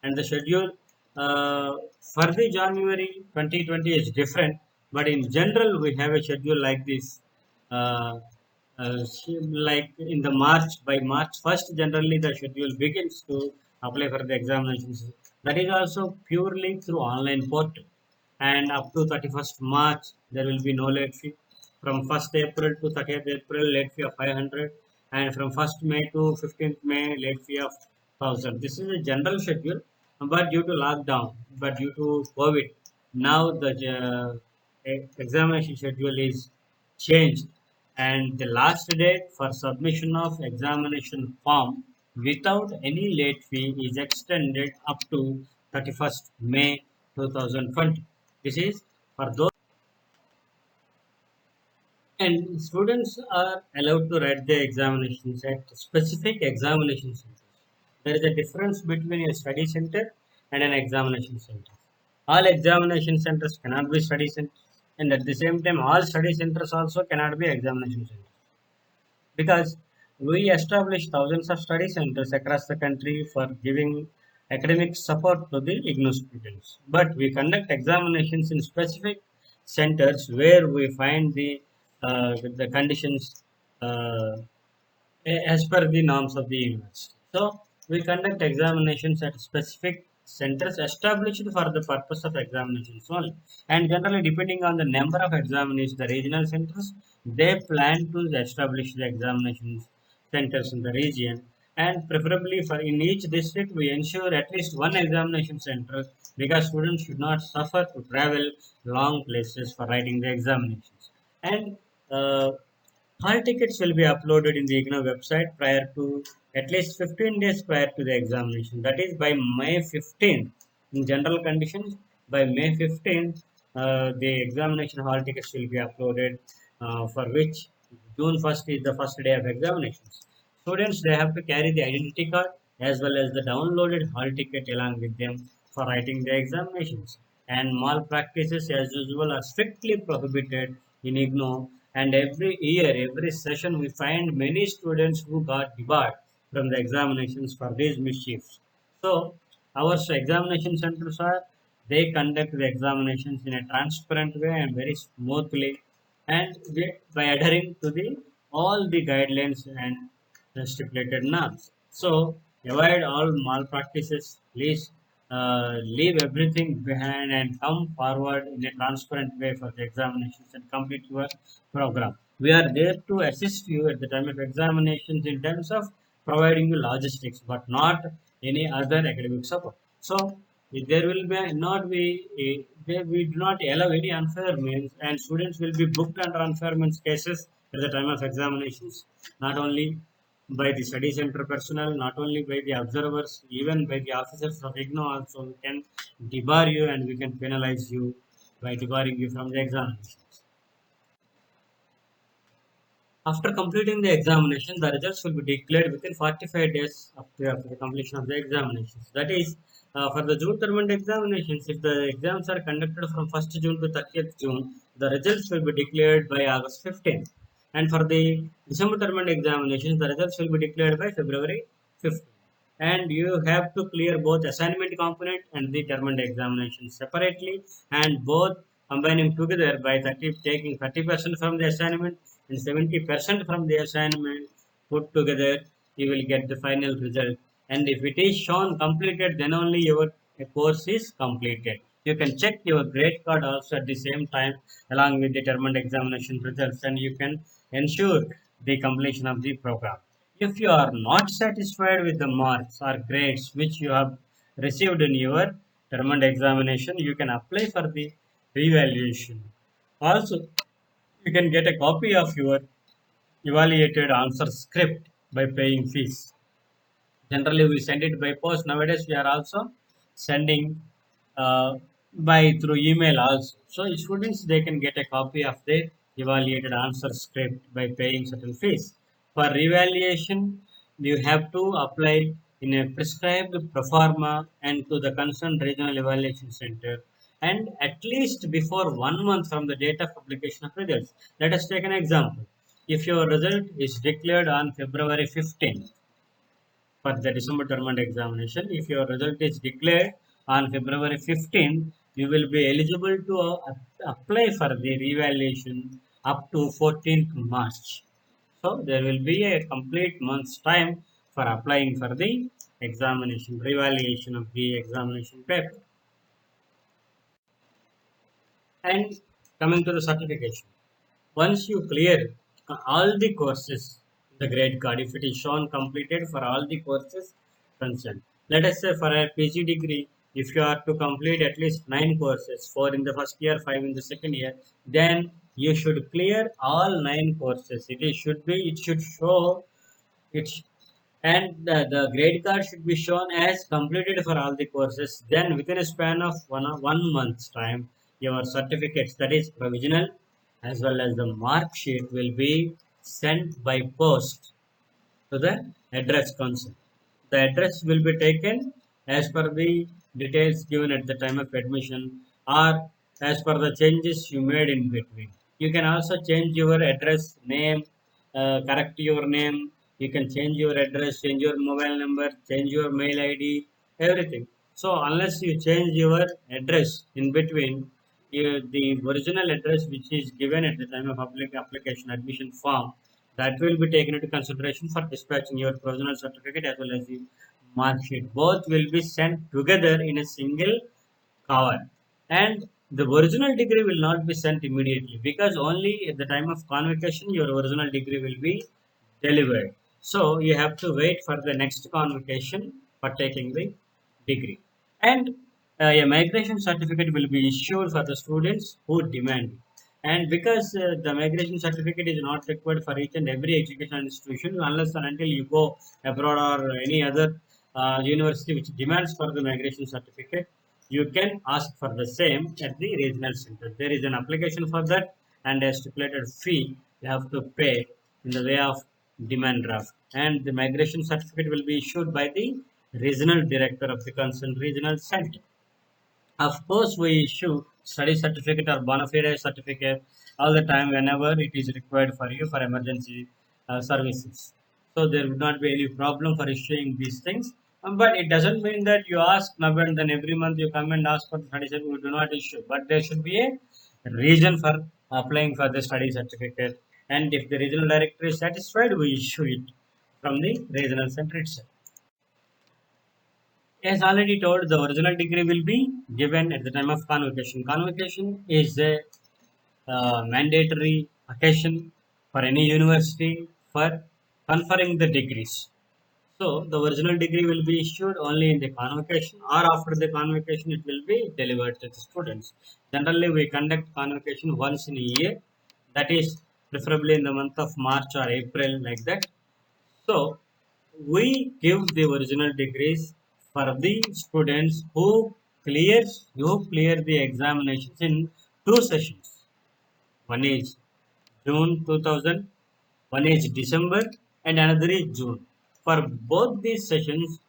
and the schedule uh, for the January 2020 is different, but in general we have a schedule like this. Uh, like in the March, by March 1st, generally the schedule begins to apply for the examinations. That is also purely through online portal, and up to 31st March there will be no late fee. From 1st April to 30th April, late fee of 500, and from 1st May to 15th May, late fee of 1000. This is a general schedule, but due to lockdown, but due to COVID, now the examination schedule is changed, and the last date for submission of examination form without any late fee is extended up to 31st May 2020. This is for those, and students are allowed to write the examinations at specific examination centers. There is a difference between a study center and an examination center. All examination centers cannot be study centers, and at the same time, all study centers also cannot be examination centers, because we established thousands of study centers across the country for giving academic support to the IGNOU students. But we conduct examinations in specific centers where we find the conditions uh, as per the norms of the university. So we conduct examinations at specific centers established for the purpose of examinations only. And generally, depending on the number of examinations, the regional centers they plan to establish the examinations centers in the region. And preferably for in each district, we ensure at least one examination center, because students should not suffer to travel long places for writing the examinations. And uh, Hall tickets will be uploaded in the IGNOU website prior to at least 15 days prior to the examination. That is by May 15th. In general conditions, by May 15th, the examination hall tickets will be uploaded, for which June 1st is the first day of examinations. Students they have to carry the identity card as well as the downloaded hall ticket along with them for writing the examinations. And malpractices, as usual, are strictly prohibited in IGNOU. And every year, every session, we find many students who got debarred from the examinations for these mischiefs. So, our examination centers are they conduct the examinations in a transparent way and very smoothly, and by adhering to the all the guidelines and stipulated norms. So avoid all malpractices. Please leave everything behind and come forward in a transparent way for the examinations and complete your program. We are there to assist you at the time of examinations in terms of providing you logistics, but not any other academic support. So there will be not be we do not allow any unfair means, and students will be booked under unfair means cases at the time of examinations, not only by the study center personnel, not only by the observers, even by the officers of IGNOU also. We can debar you and we can penalize you by debarring you from the examinations. After completing the examination, the results will be declared within 45 days after the completion of the examinations. That is, for the June term and examinations, if the exams are conducted from 1st June to 30th June, the results will be declared by August 15th. And for the December term and examinations, the results will be declared by February 15th. And you have to clear both assignment component and the term and examinations separately, and both combining together by 30, taking 30% from the assignment and 70% from the assignment put together, you will get the final result. And if it is shown completed, then only your course is completed. You can check your grade card also at the same time along with the term and examination results, and you can ensure the completion of the program. If you are not satisfied with the marks or grades which you have received in your term and examination, you can apply for the revaluation. Also, you can get a copy of your evaluated answer script by paying fees. Generally, we send it by post. Nowadays, we are also sending uh, by through email also. So students they can get a copy of the evaluated answer script by paying certain fees. For revaluation, you have to apply in a prescribed proforma and to the concerned regional evaluation center, and at least before 1 month from the date of publication of results. Let us take an example. If your result is declared on February 15th, for the December term and examination. If your result is declared on February 15th, you will be eligible to apply for the revaluation up to 14th March. So there will be a complete month's time for applying for the examination, revaluation of the examination paper. And coming to the certification. Once you clear all the courses, the grade card, if it is shown completed for all the courses concerned. Let us say for a PG degree, if you are to complete at least 9 courses, 4 in the first year, 5 in the second year, then you should clear all 9 courses. It should show it's and the grade card should be shown as completed for all the courses. Then within a span of 1 month's time, your certificates, that is provisional as well as the mark sheet, will be sent by post to the address concerned. The address will be taken as per the details given at the time of admission or as per the changes you made in between. You can also change your address name, correct your name. You can change your address, change your mobile number, change your mail ID, everything. So unless you change your address in between, the original address which is given at the time of application admission form, that will be taken into consideration for dispatching your provisional certificate as well as the mark sheet. Both will be sent together in a single cover, and the original degree will not be sent immediately because only at the time of convocation your original degree will be delivered. So you have to wait for the next convocation for taking the degree. And a migration certificate will be issued for the students who demand it. And because the migration certificate is not required for each and every educational institution unless and until you go abroad or any other university which demands for the migration certificate, you can ask for the same at the regional center. There is an application for that and a stipulated fee you have to pay in the way of demand draft. And the migration certificate will be issued by the regional director of the concerned regional center. Of course, we issue study certificate or bona fide certificate all the time whenever it is required for you for emergency services. So there would not be any problem for issuing these things. But it doesn't mean that you ask now and then every month you come and ask for the study certificate. We do not issue, but there should be a reason for applying for the study certificate. And if the regional director is satisfied, we issue it from the regional center itself. As already told, the original degree will be given at the time of convocation. Convocation is a mandatory occasion for any university for conferring the degrees. So the original degree will be issued only in the convocation, or after the convocation it will be delivered to the students. Generally, we conduct convocation once in a year, that is preferably in the month of March or April, like that. So we give the original degrees for the students who clear the examinations in 2 sessions. One is June 2000, one is December, and another is June. For both these sessions,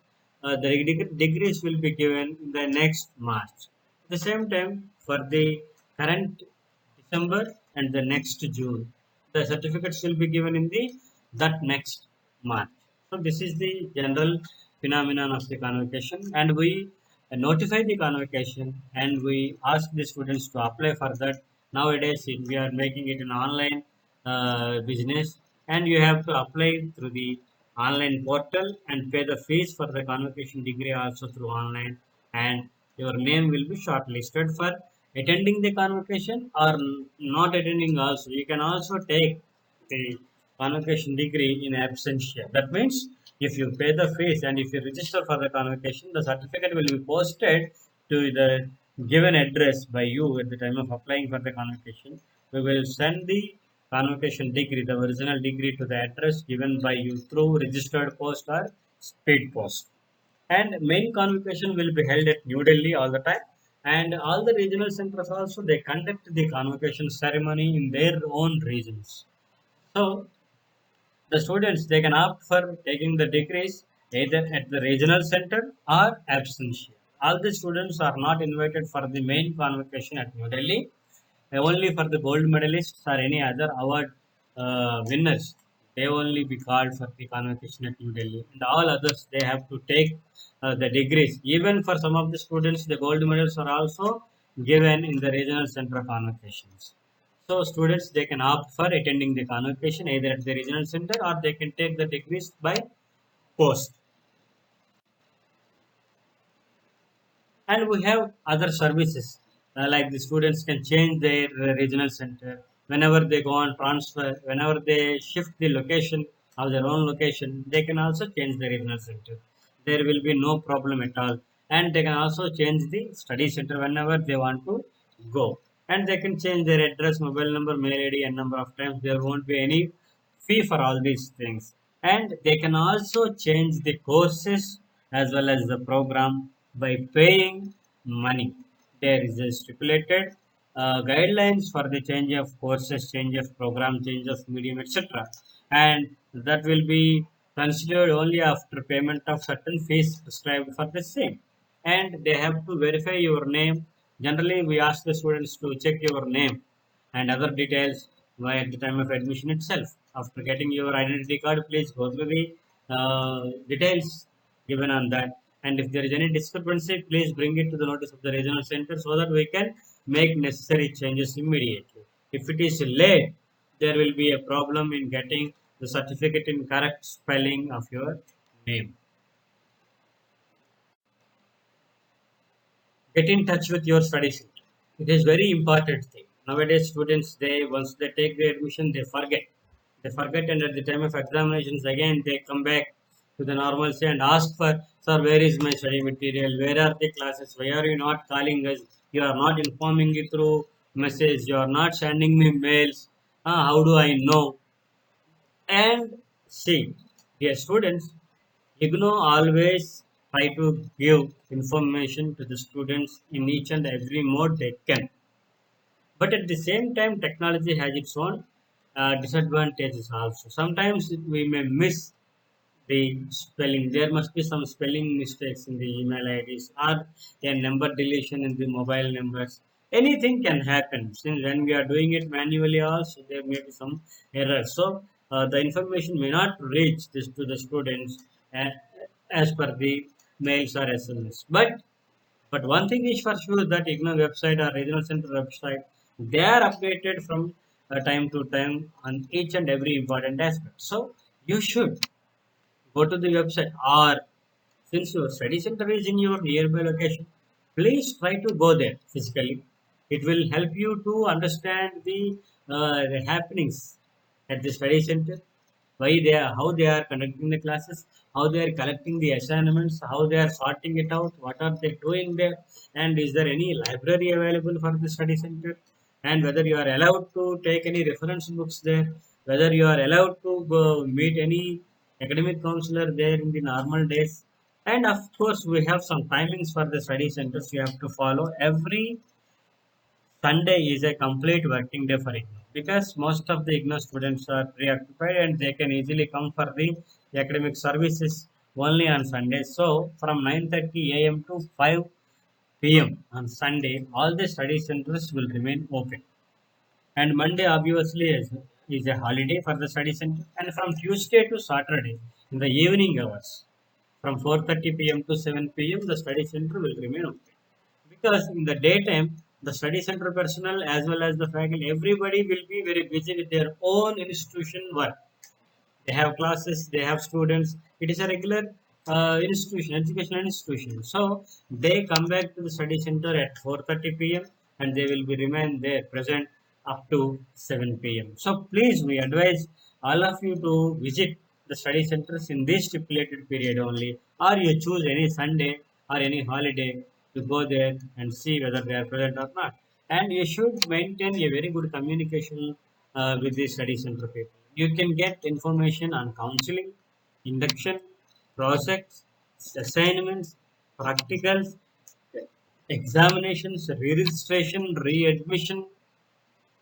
the degrees will be given in the next March. At the same time, for the current December and the next June, the certificates will be given in the that next March. So this is the general phenomenon of the convocation, and we notify the convocation and we ask the students to apply for that. Nowadays, we are making it an online business, and you have to apply through the online portal and pay the fees for the convocation degree also through online, and your name will be shortlisted for attending the convocation or not attending also. You can also take the convocation degree in absentia. That means if you pay the fees and if you register for the convocation, the certificate will be posted to the given address by you at the time of applying for the convocation. We will send the convocation degree, the original degree, to the address given by you through registered post or speed post. And main convocation will be held at New Delhi all the time. And all the regional centers also they conduct the convocation ceremony in their own regions. So the students they can opt for taking the degrees either at the regional center or absential. All the students are not invited for the main convocation at New Delhi. Only for the gold medalists or any other award winners, they only be called for the convocation at New Delhi. And all others, they have to take the degrees. Even for some of the students, the gold medals are also given in the regional center convocations. So students, they can opt for attending the convocation either at the regional center or they can take the degrees by post. And we have other services like the students can change their regional center whenever they go on transfer, whenever they shift the location of their own location, they can also change the regional center. There will be no problem at all. And they can also change the study center whenever they want to go. And they can change their address, mobile number, mail id and number of times. There won't be any fee for all these things. And they can also change the courses as well as the program by paying money. There is a stipulated guidelines for the change of courses, change of program, change of medium, etc. And that will be considered only after payment of certain fees prescribed for the same. And they have to verify your name. Generally we ask the students to check your name and other details at the time of admission itself. After getting your identity card, please go through the details given on that. And if there is any discrepancy, please bring it to the notice of the regional center so that we can make necessary changes immediately. If it is late, there will be a problem in getting the certificate in correct spelling of your name. Get in touch with your study center. It is very important thing. Nowadays, students they once they take the admission, they forget. They forget, and at the time of examinations, again they come back to the normalcy and ask for, sir, where is my study material? Where are the classes? Why are you not calling us? You are not informing me through message. You are not sending me mails. How do I know? And see, dear students, IGNO always try to give information to the students in each and every mode they can. But at the same time, technology has its own disadvantages also. Sometimes we may miss the spelling. There must be some spelling mistakes in the email IDs or a number deletion in the mobile numbers. Anything can happen. Since when we are doing it manually also, there may be some errors. So the information may not reach this to the students uh, as per the mails or SMS. But one thing is for sure that IGNO website or regional center website, they are updated from time to time on each and every important aspect. So you should go to the website, or since your study center is in your nearby location, please try to go there physically. It will help you to understand the happenings at the study center, why they are, how they are conducting the classes, how they are collecting the assignments, how they are sorting it out, what are they doing there, and is there any library available for the study center, and whether you are allowed to take any reference books there, whether you are allowed to go meet any academic counselor there in the normal days. And of course, we have some timings for the study centers you have to follow. Every Sunday is a complete working day for IGNOU because most of the IGNOU students are preoccupied and they can easily come for the academic services only on Sundays. So from 9:30 a.m. to 5 p.m. on Sunday, all the study centers will remain open. And Monday obviously is a holiday for the study center. And from Tuesday to Saturday in the evening hours, from 4:30 p.m. to 7 p.m., the study center will remain open. Because in the daytime, the study center personnel as well as the faculty, everybody will be very busy with their own institution work. They have classes, they have students. It is a regular institution, educational institution. So they come back to the study center at 4:30 p.m. and they will be remain there present up to 7 p.m. So please, we advise all of you to visit the study centers in this stipulated period only, or you choose any Sunday or any holiday to go there and see whether they are present or not. And you should maintain a very good communication with the study center people. You can get information on counseling, induction, projects, assignments, practicals, examinations, re-registration, re-admission,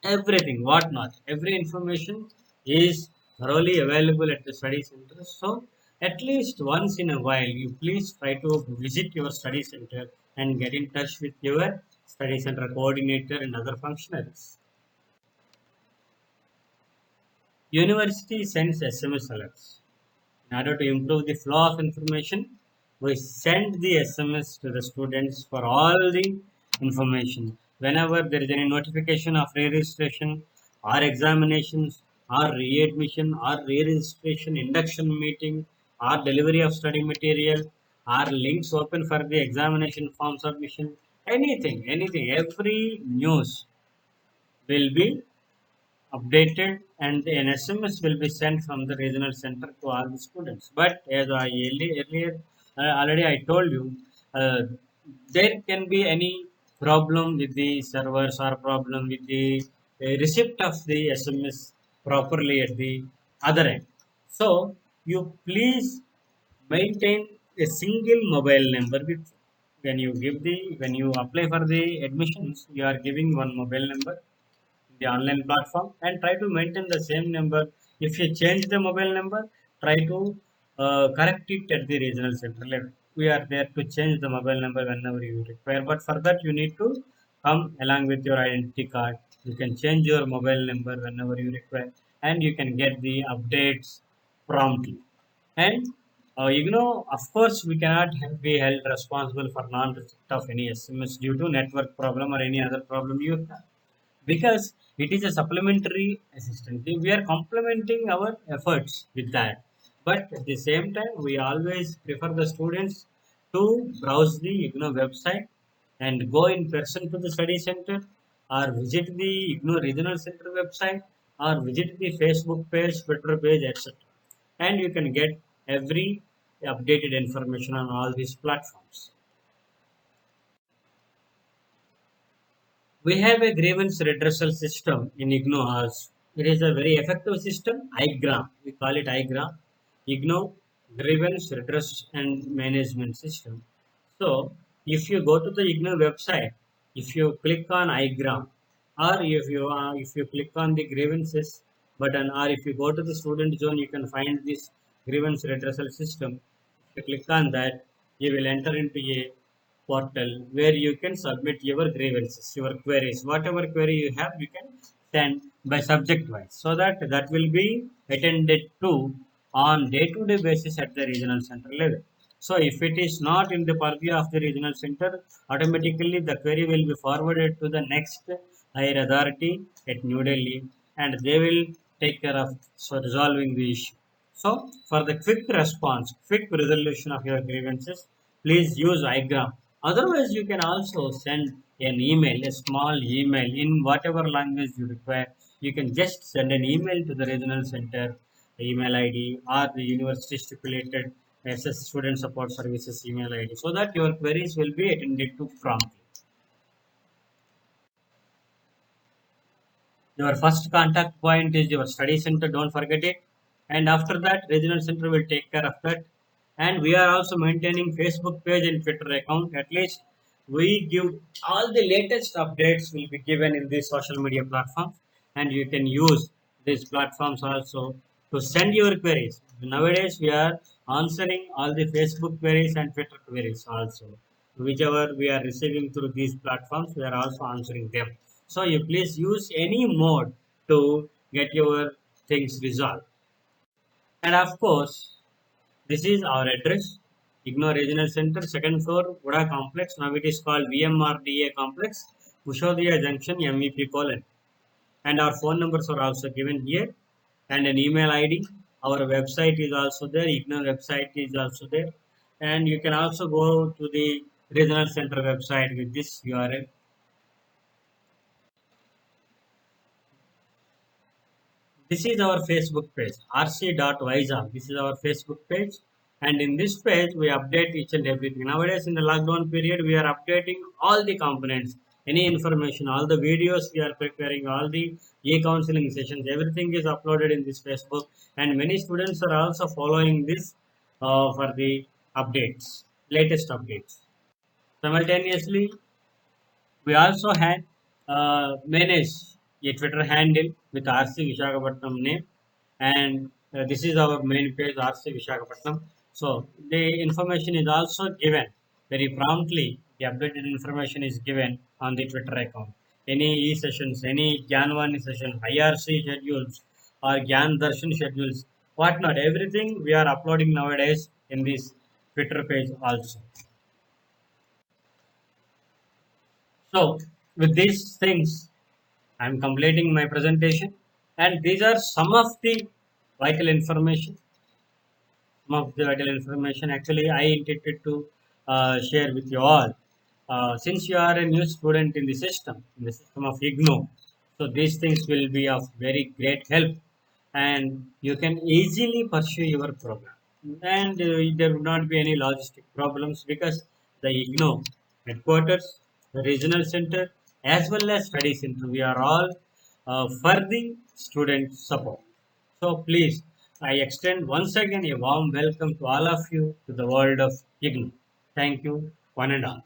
everything, whatnot. Every information is thoroughly available at the study center. So, at least once in a while, you please try to visit your study center and get in touch with your study center coordinator and other functionaries. University sends SMS alerts. In order to improve the flow of information, we send the SMS to the students for all the information. Whenever there is any notification of re-registration or examinations or re-admission or re-registration, induction meeting or delivery of study material or links open for the examination form submission, anything, every news will be updated and an SMS will be sent from the regional center to all the students. But as I earlier already I told you, uh, there can be any problem with the servers or problem with the receipt of the SMS properly at the other end. So you please maintain a single mobile number with when you apply for the admissions, you are giving one mobile number the online platform and try to maintain the same number. If you change the mobile number, try to correct it at the regional center level. We are there to change the mobile number whenever you require, but for that you need to come along with your identity card. You can change your mobile number whenever you require, and you can get the updates promptly. And of course, we cannot be held responsible for non-receipt of any SMS due to network problem or any other problem you have, because it is a supplementary assistance. We are complementing our efforts with that, but at the same time we always prefer the students to browse the website and go in person to the study center or visit the regional center website or visit the Facebook page, Twitter page, etc., and you can get every updated information on all these platforms. We have a grievance redressal system in IGNOU House. It is a very effective system, IGRAM. We call it IGRAM, IGNOU Grievance Redress and Management System. So, if you go to the IGNOU website, if you click on IGRAM, or if you click on the grievances button, or if you go to the student zone, you can find this grievance redressal system. If you click on that, you will enter into a portal where you can submit your grievances, your queries, whatever query you have, you can send by subject wise, so that will be attended to on day-to-day basis at the regional center level. So if it is not in the purview of the regional center, automatically the query will be forwarded to the next higher authority at New Delhi, and they will take care of resolving the issue. So for the quick response, quick resolution of your grievances, please use igram. Otherwise, you can also send an email, a small email in whatever language you require. You can just send an email to the regional center email ID or the university stipulated SS Student Support Services email ID, so that your queries will be attended to promptly. Your first contact point is your study center, don't forget it. And after that, regional center will take care of that. And we are also maintaining Facebook page and Twitter account. At least we give all the latest updates will be given in this social media platform. And you can use these platforms also to send your queries. Nowadays, we are answering all the Facebook queries and Twitter queries also. Whichever we are receiving through these platforms, we are also answering them. So you please use any mode to get your things resolved. And of course, this is our address, IGNOU Regional Center, second floor, Uda Complex. Now it is called VMRDA Complex, Pushodaya Junction, MEP Colon. And our phone numbers are also given here, and an email ID. Our website is also there, IGNOU website is also there. And you can also go to the Regional Center website with this URL. This is our Facebook page, rc.visa. This is our Facebook page. And in this page, we update each and everything. Nowadays, in the lockdown period, we are updating all the components, any information, all the videos we are preparing, all the e-counseling sessions, everything is uploaded in this Facebook. And many students are also following this for the updates, latest updates. Simultaneously, We also had manage a Twitter handle with RC Visakhapatnam name, and this is our main page RC Visakhapatnam. So the information is also given very promptly. The updated information is given on the Twitter account. Any e-sessions, any Gyanvani session, IRC schedules, or Gyan Darshan schedules, whatnot, everything we are uploading nowadays in this Twitter page also. So with these things, I'm completing my presentation, and these are some of the vital information. Some of the vital information actually I intended to share with you all. Since you are a new student in the system of IGNOU, so these things will be of very great help, and you can easily pursue your program. And there would not be any logistic problems because the IGNOU headquarters, the regional center, as well as study center, we are all for the student support. So please, I extend once again a warm welcome to all of you to the world of IGNOU. Thank you, one and all.